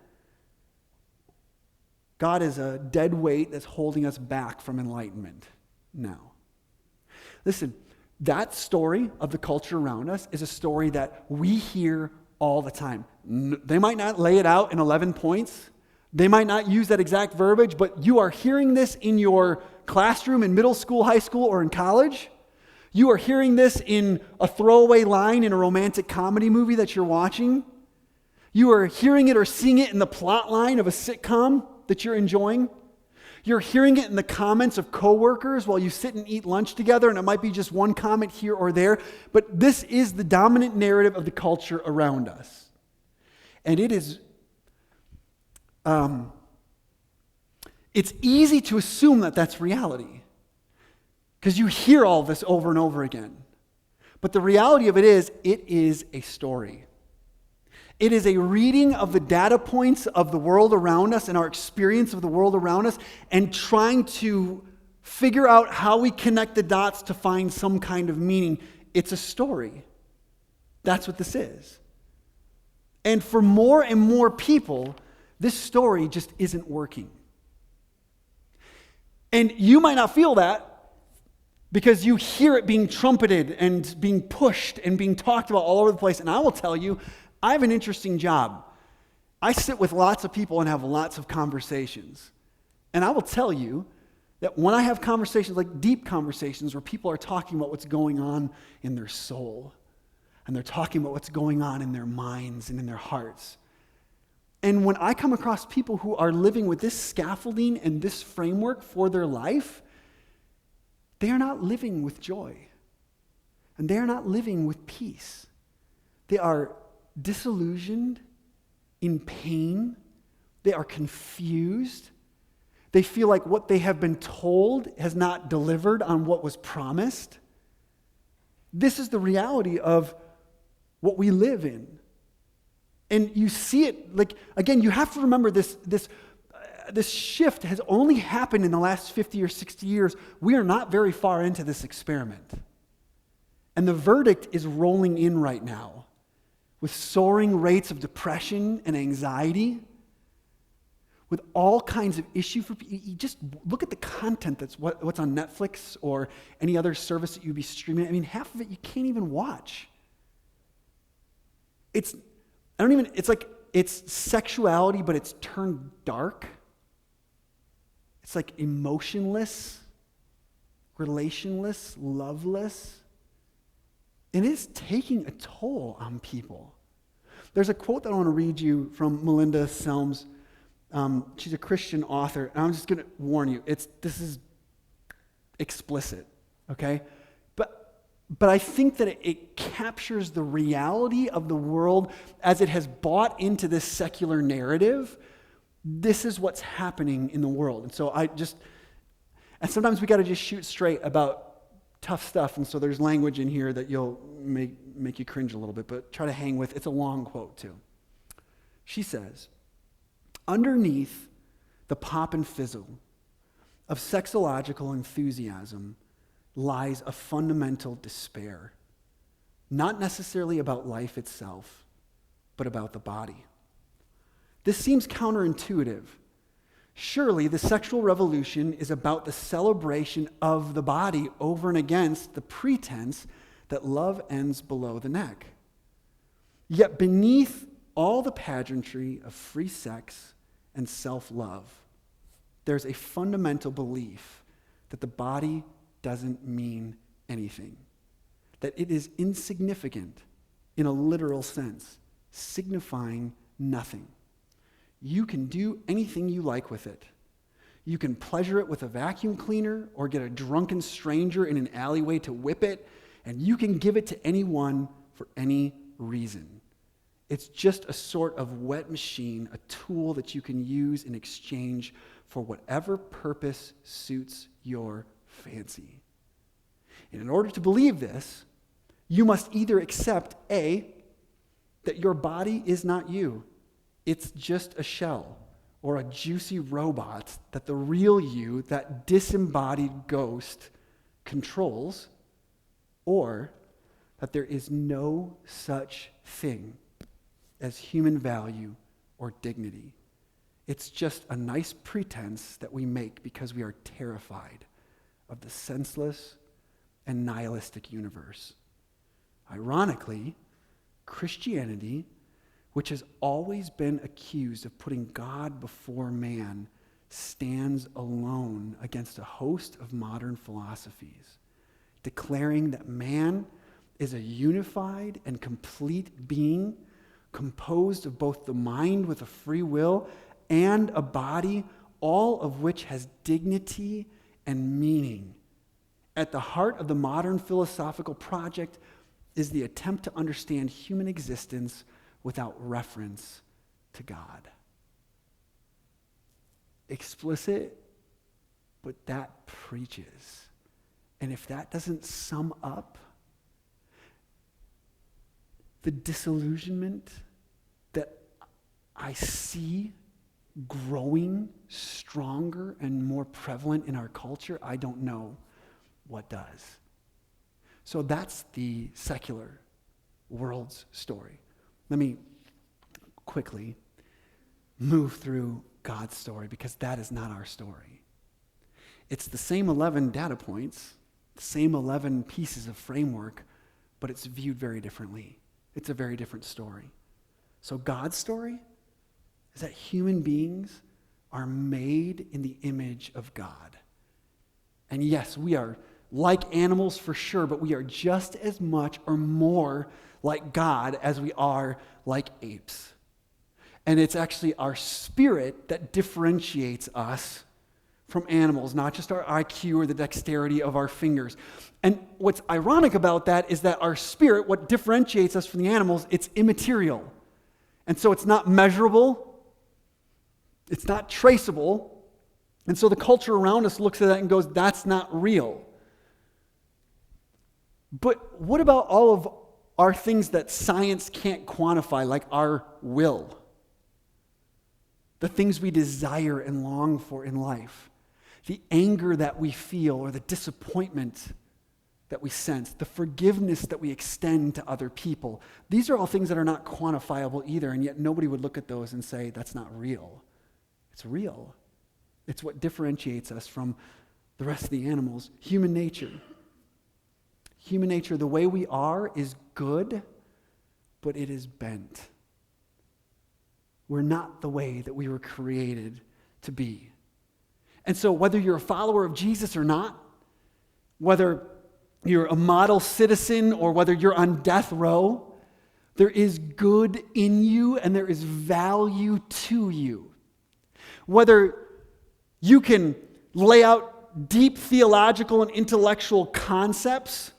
God is a dead weight that's holding us back from enlightenment now. Listen, that story of the culture around us is a story that we hear all the time. They might not lay it out in 11 points. They might not use that exact verbiage, but you are hearing this in your classroom in middle school, high school, or in college. You are hearing this in a throwaway line in a romantic comedy movie that you're watching. You are hearing it or seeing it in the plot line of a sitcom that you're enjoying. You're hearing it in the comments of coworkers while you sit and eat lunch together, and it might be just one comment here or there, but this is the dominant narrative of the culture around us. And it is, it's easy to assume that that's reality because you hear all this over and over again. But the reality of it is a story. It is a reading of the data points of the world around us and our experience of the world around us and trying to figure out how we connect the dots to find some kind of meaning. It's a story. That's what this is. And for more and more people, this story just isn't working. And you might not feel that because you hear it being trumpeted and being pushed and being talked about all over the place. And I will tell you, I have an interesting job. I sit with lots of people and have lots of conversations. And I will tell you that when I have conversations, like deep conversations where people are talking about what's going on in their soul, and they're talking about what's going on in their minds and in their hearts. And when I come across people who are living with this scaffolding and this framework for their life, they are not living with joy. And they are not living with peace. They are disillusioned, in pain. They are confused. They feel like what they have been told has not delivered on what was promised. This is the reality of what we live in. And you see it, like, again, you have to remember this shift has only happened in the last 50 or 60 years. We are not very far into this experiment. And the verdict is rolling in right now with soaring rates of depression and anxiety, with all kinds of issues. You just look at the content that's what's on Netflix or any other service that you'd be streaming. I mean, half of it you can't even watch. It's sexuality, but it's turned dark. It's like emotionless, relationless, loveless. It is taking a toll on people. There's a quote that I want to read you from Melinda Selms. She's a Christian author, and I'm just going to warn you, this is explicit, okay? But I think that it captures the reality of the world as it has bought into this secular narrative. This is what's happening in the world. And so and sometimes we got to just shoot straight about tough stuff, and so there's language in here that you'll make you cringe a little bit, but try to hang with. It's a long quote, too. She says, underneath the pop and fizzle of sexological enthusiasm lies a fundamental despair, not necessarily about life itself, but about the body. This seems counterintuitive. Surely the sexual revolution is about the celebration of the body over and against the pretense that love ends below the neck. Yet beneath all the pageantry of free sex and self-love, there's a fundamental belief that the body doesn't mean anything, that it is insignificant in a literal sense, signifying nothing. You can do anything you like with it. You can pleasure it with a vacuum cleaner or get a drunken stranger in an alleyway to whip it, and you can give it to anyone for any reason. It's just a sort of wet machine, a tool that you can use in exchange for whatever purpose suits your fancy. And in order to believe this, you must either accept A, that your body is not you. It's just a shell or a juicy robot that the real you, that disembodied ghost, controls, or that there is no such thing as human value or dignity. It's just a nice pretense that we make because we are terrified of the senseless and nihilistic universe. Ironically, Christianity, which has always been accused of putting God before man, stands alone against a host of modern philosophies, declaring that man is a unified and complete being composed of both the mind with a free will and a body, all of which has dignity and meaning. At the heart of the modern philosophical project is the attempt to understand human existence without reference to God. Explicit, but that preaches. And if that doesn't sum up the disillusionment that I see growing stronger and more prevalent in our culture, I don't know what does. So that's the secular world's story. Let me quickly move through God's story, because that is not our story. It's the same 11 data points, the same 11 pieces of framework, but it's viewed very differently. It's a very different story. So God's story is that human beings are made in the image of God. And yes, we are like animals for sure, but we are just as much or more like God as we are like apes. And it's actually our spirit that differentiates us from animals, not just our IQ or the dexterity of our fingers. And what's ironic about that is that our spirit, what differentiates us from the animals, it's immaterial. And so it's not measurable, it's not traceable. And so the culture around us looks at that and goes, that's not real. But what about all of our things that science can't quantify, like our will? The things we desire and long for in life. The anger that we feel or the disappointment that we sense. The forgiveness that we extend to other people. These are all things that are not quantifiable either, and yet nobody would look at those and say, that's not real. It's real. It's what differentiates us from the rest of the animals. Human nature. Human nature, the way we are, is good, but it is bent. We're not the way that we were created to be. And so whether you're a follower of Jesus or not, whether you're a model citizen or whether you're on death row, there is good in you and there is value to you. Whether you can lay out deep theological and intellectual concepts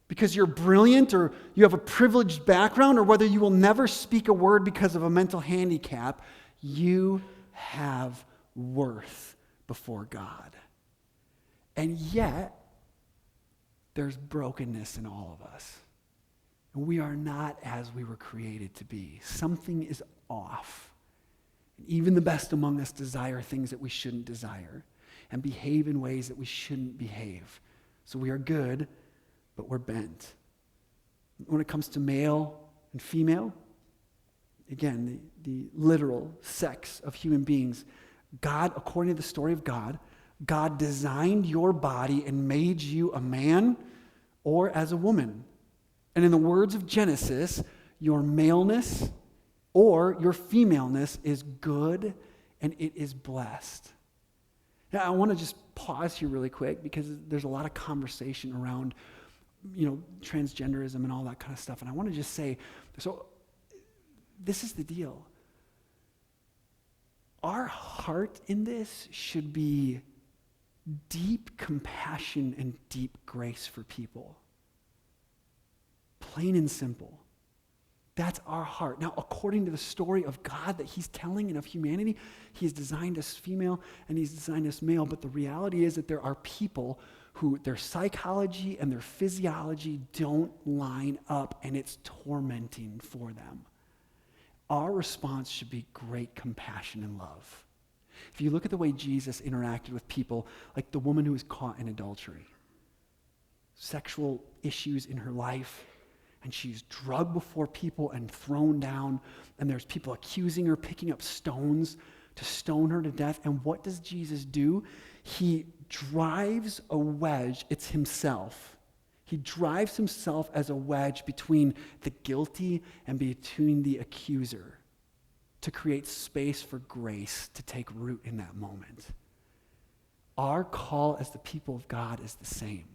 because you're brilliant or you have a privileged background, or whether you will never speak a word because of a mental handicap, you have worth before God. And yet, there's brokenness in all of us. And we are not as we were created to be. Something is off. And even the best among us desire things that we shouldn't desire and behave in ways that we shouldn't behave. So we are good, but we're bent. When it comes to male and female, again, the literal sex of human beings, God, according to the story of God, God designed your body and made you a man or as a woman. And in the words of Genesis, your maleness or your femaleness is good and it is blessed. Now, I want to just pause here really quick because there's a lot of conversation around, transgenderism and all that kind of stuff. And I want to just say, so this is the deal. Our heart in this should be deep compassion and deep grace for people. Plain and simple. That's our heart. Now, according to the story of God that he's telling and of humanity, he's designed us female and he's designed us male. But the reality is that there are people who their psychology and their physiology don't line up, and it's tormenting for them. Our response should be great compassion and love. If you look at the way Jesus interacted with people, like the woman who was caught in adultery, sexual issues in her life, and she's drugged before people and thrown down, and there's people accusing her, picking up stones to stone her to death. And what does Jesus do? He drives a wedge. It's himself. He drives himself as a wedge between the guilty and between the accuser to create space for grace to take root in that moment. Our call as the people of God is the same.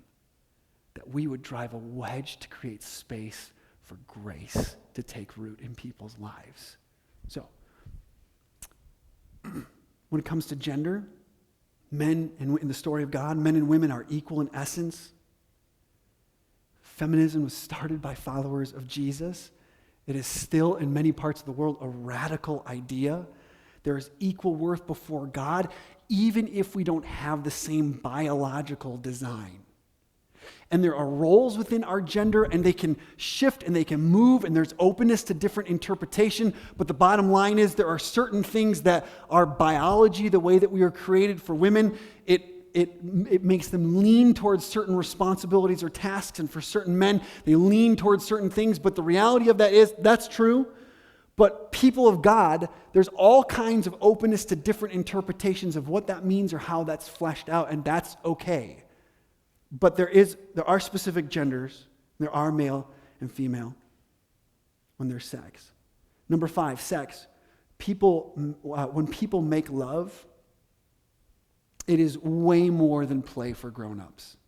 That we would drive a wedge to create space for grace to take root in people's lives. So, when it comes to gender, men, and in the story of God, men and women are equal in essence. Feminism was started by followers of Jesus. It is still, in many parts of the world, a radical idea. There is equal worth before God, even if we don't have the same biological design. And there are roles within our gender, and they can shift and they can move, and there's openness to different interpretation. But the bottom line is there are certain things that our biology, the way that we are created for women, it makes them lean towards certain responsibilities or tasks, and for certain men, they lean towards certain things. But the reality of that is that's true. But people of God, there's all kinds of openness to different interpretations of what that means or how that's fleshed out, and that's okay. But there are specific genders. There are male and female when there's sex. Number 5, sex. When people make love, it is way more than play for grown-ups.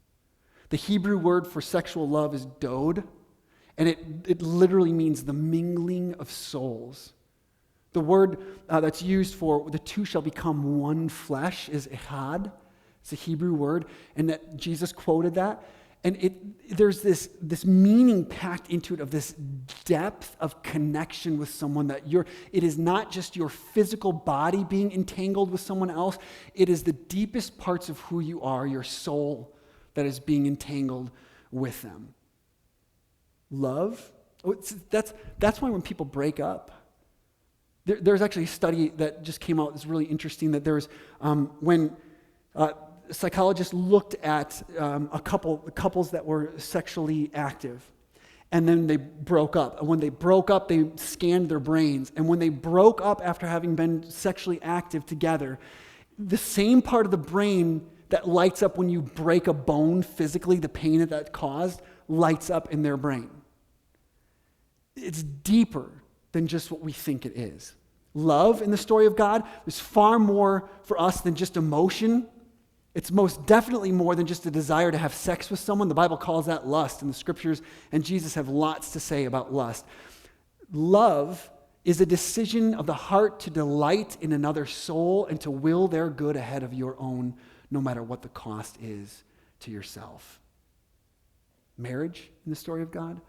The Hebrew word for sexual love is dod, and it literally means the mingling of souls. The word that's used for the two shall become one flesh is echad. It's a Hebrew word, and that Jesus quoted that. And there's this meaning packed into it of this depth of connection with someone that it is not just your physical body being entangled with someone else. It is the deepest parts of who you are, your soul, that is being entangled with them. Love, that's why when people break up, there's actually a study that just came out that's really interesting, that there's when psychologists looked at couples that were sexually active, and then they broke up. And when they broke up, they scanned their brains. And when they broke up after having been sexually active together, the same part of the brain that lights up when you break a bone physically, the pain that caused, lights up in their brain. It's deeper than just what we think it is. Love in the story of God is far more for us than just emotion. It's most definitely more than just a desire to have sex with someone. The Bible calls that lust in the scriptures, and Jesus has lots to say about lust. Love is a decision of the heart to delight in another soul and to will their good ahead of your own, no matter what the cost is to yourself. Marriage in the story of God,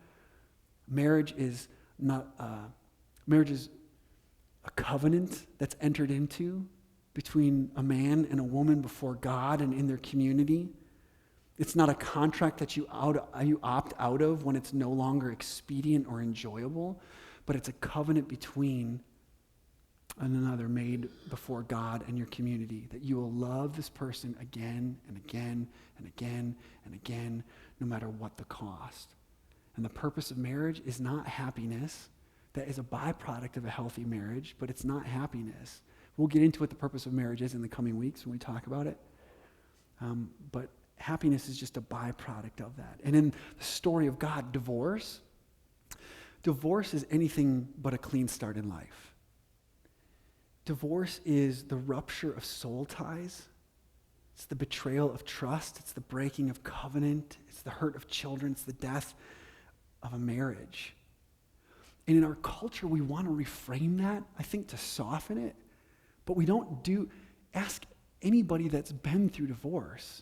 marriage is a covenant that's entered into between a man and a woman before God and in their community. It's not a contract that you opt out of when it's no longer expedient or enjoyable, but it's a covenant between another made before God and your community, that you will love this person again and again and again and again, no matter what the cost. And the purpose of marriage is not happiness. That is a byproduct of a healthy marriage, but it's not happiness. We'll get into what the purpose of marriage is in the coming weeks when we talk about it. But happiness is just a byproduct of that. And in the story of God, divorce is anything but a clean start in life. Divorce is the rupture of soul ties. It's the betrayal of trust. It's the breaking of covenant. It's the hurt of children. It's the death of a marriage. And in our culture, we want to reframe that, I think, to soften it. But we don't ask anybody that's been through divorce.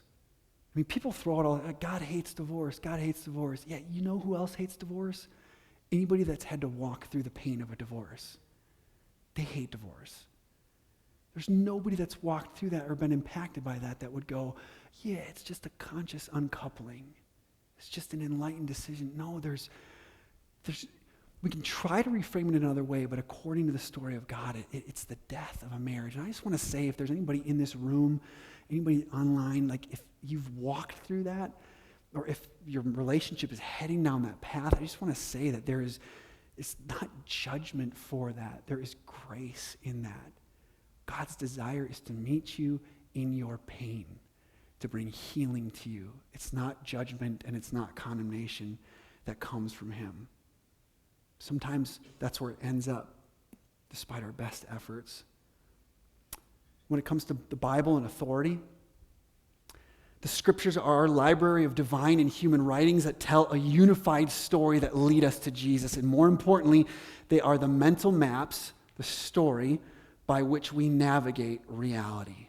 I mean, people throw out all, God hates divorce, God hates divorce. Yeah, you know who else hates divorce? Anybody that's had to walk through the pain of a divorce. They hate divorce. There's nobody that's walked through that or been impacted by that would go, yeah, it's just a conscious uncoupling. It's just an enlightened decision. No, we can try to reframe it another way, but according to the story of God, it's the death of a marriage. And I just want to say, if there's anybody in this room, anybody online, like if you've walked through that, or if your relationship is heading down that path, I just want to say that it's not judgment for that. There is grace in that. God's desire is to meet you in your pain, to bring healing to you. It's not judgment and it's not condemnation that comes from him. Sometimes that's where it ends up, despite our best efforts. When it comes to the Bible and authority, the scriptures are our library of divine and human writings that tell a unified story that lead us to Jesus. And more importantly, they are the mental maps, the story, by which we navigate reality.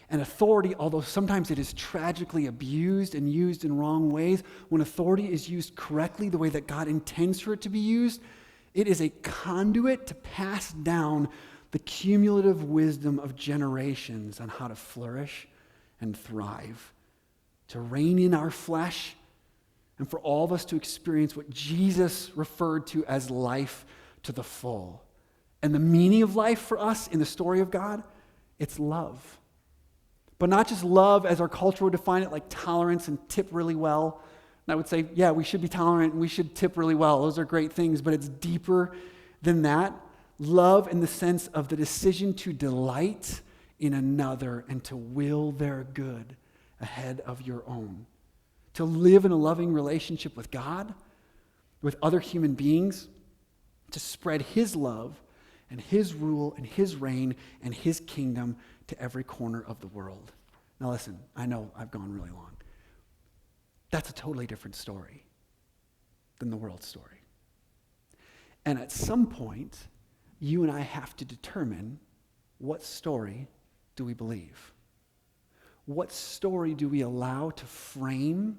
And authority, although sometimes it is tragically abused and used in wrong ways, when authority is used correctly, the way that God intends for it to be used, it is a conduit to pass down the cumulative wisdom of generations on how to flourish and thrive, to reign in our flesh, and for all of us to experience what Jesus referred to as life to the full. And the meaning of life for us in the story of God, it's love. But not just love as our culture would define it, like tolerance and tip really well. And I would say, yeah, we should be tolerant and we should tip really well. Those are great things, but it's deeper than that. Love in the sense of the decision to delight in another and to will their good ahead of your own. To live in a loving relationship with God, with other human beings, to spread his love and his rule and his reign and his kingdom to every corner of the world. Now listen, I know I've gone really long. That's a totally different story than the world story. And at some point, you and I have to determine, what story do we believe? What story do we allow to frame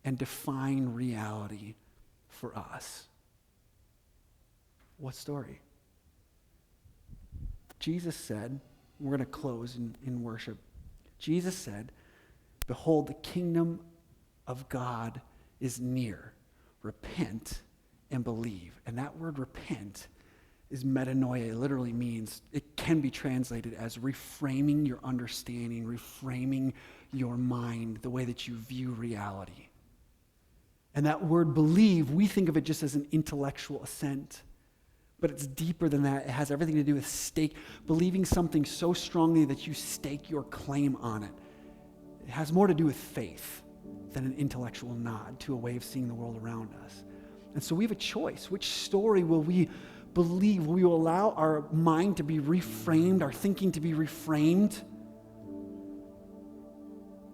and define reality for us? What story? Jesus said, we're going to close in worship. Jesus said, behold, the kingdom of God is near. Repent and believe. And that word repent is metanoia. It literally means, it can be translated as reframing your understanding, reframing your mind, the way that you view reality. And that word believe, we think of it just as an intellectual assent. But it's deeper than that. It has everything to do with believing something so strongly that you stake your claim on it. It has more to do with faith than an intellectual nod to a way of seeing the world around us. And so we have a choice. Which story will we believe? Will we allow our mind to be reframed, our thinking to be reframed?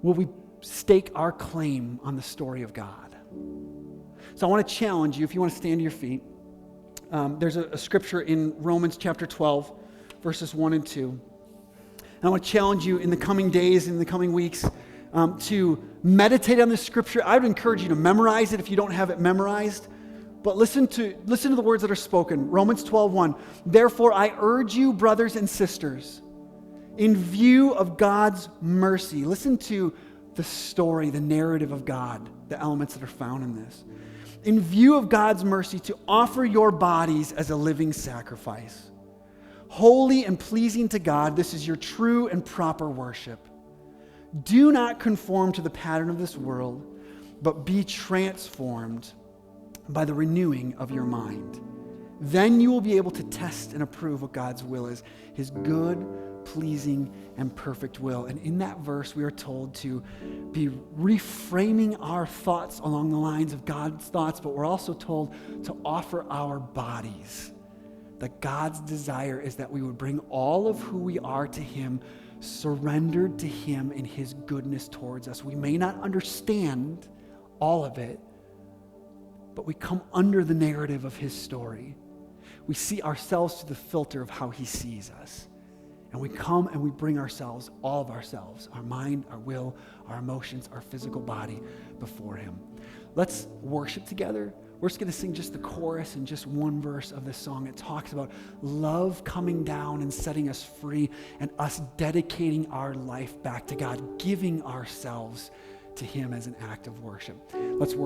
Will we stake our claim on the story of God? So I want to challenge you, if you want to stand to your feet. There's a scripture in Romans chapter 12, verses 1 and 2. And I want to challenge you in the coming days, in the coming weeks, to meditate on this scripture. I would encourage you to memorize it if you don't have it memorized. But listen to the words that are spoken. Romans 12:1. Therefore, I urge you, brothers and sisters, in view of God's mercy. Listen to the story, the narrative of God, the elements that are found in this. In view of God's mercy, to offer your bodies as a living sacrifice, holy and pleasing to God, this is your true and proper worship. Do not conform to the pattern of this world, but be transformed by the renewing of your mind. Then you will be able to test and approve what God's will is, his good, pleasing, and perfect will. And in that verse, we are told to be reframing our thoughts along the lines of God's thoughts, but we're also told to offer our bodies. That God's desire is that we would bring all of who we are to him, surrendered to him in his goodness towards us. We may not understand all of it, but we come under the narrative of his story. We see ourselves through the filter of how he sees us. And we come and we bring ourselves, all of ourselves, our mind, our will, our emotions, our physical body before him. Let's worship together. We're just going to sing just the chorus and just one verse of this song. It talks about love coming down and setting us free and us dedicating our life back to God, giving ourselves to him as an act of worship. Let's worship.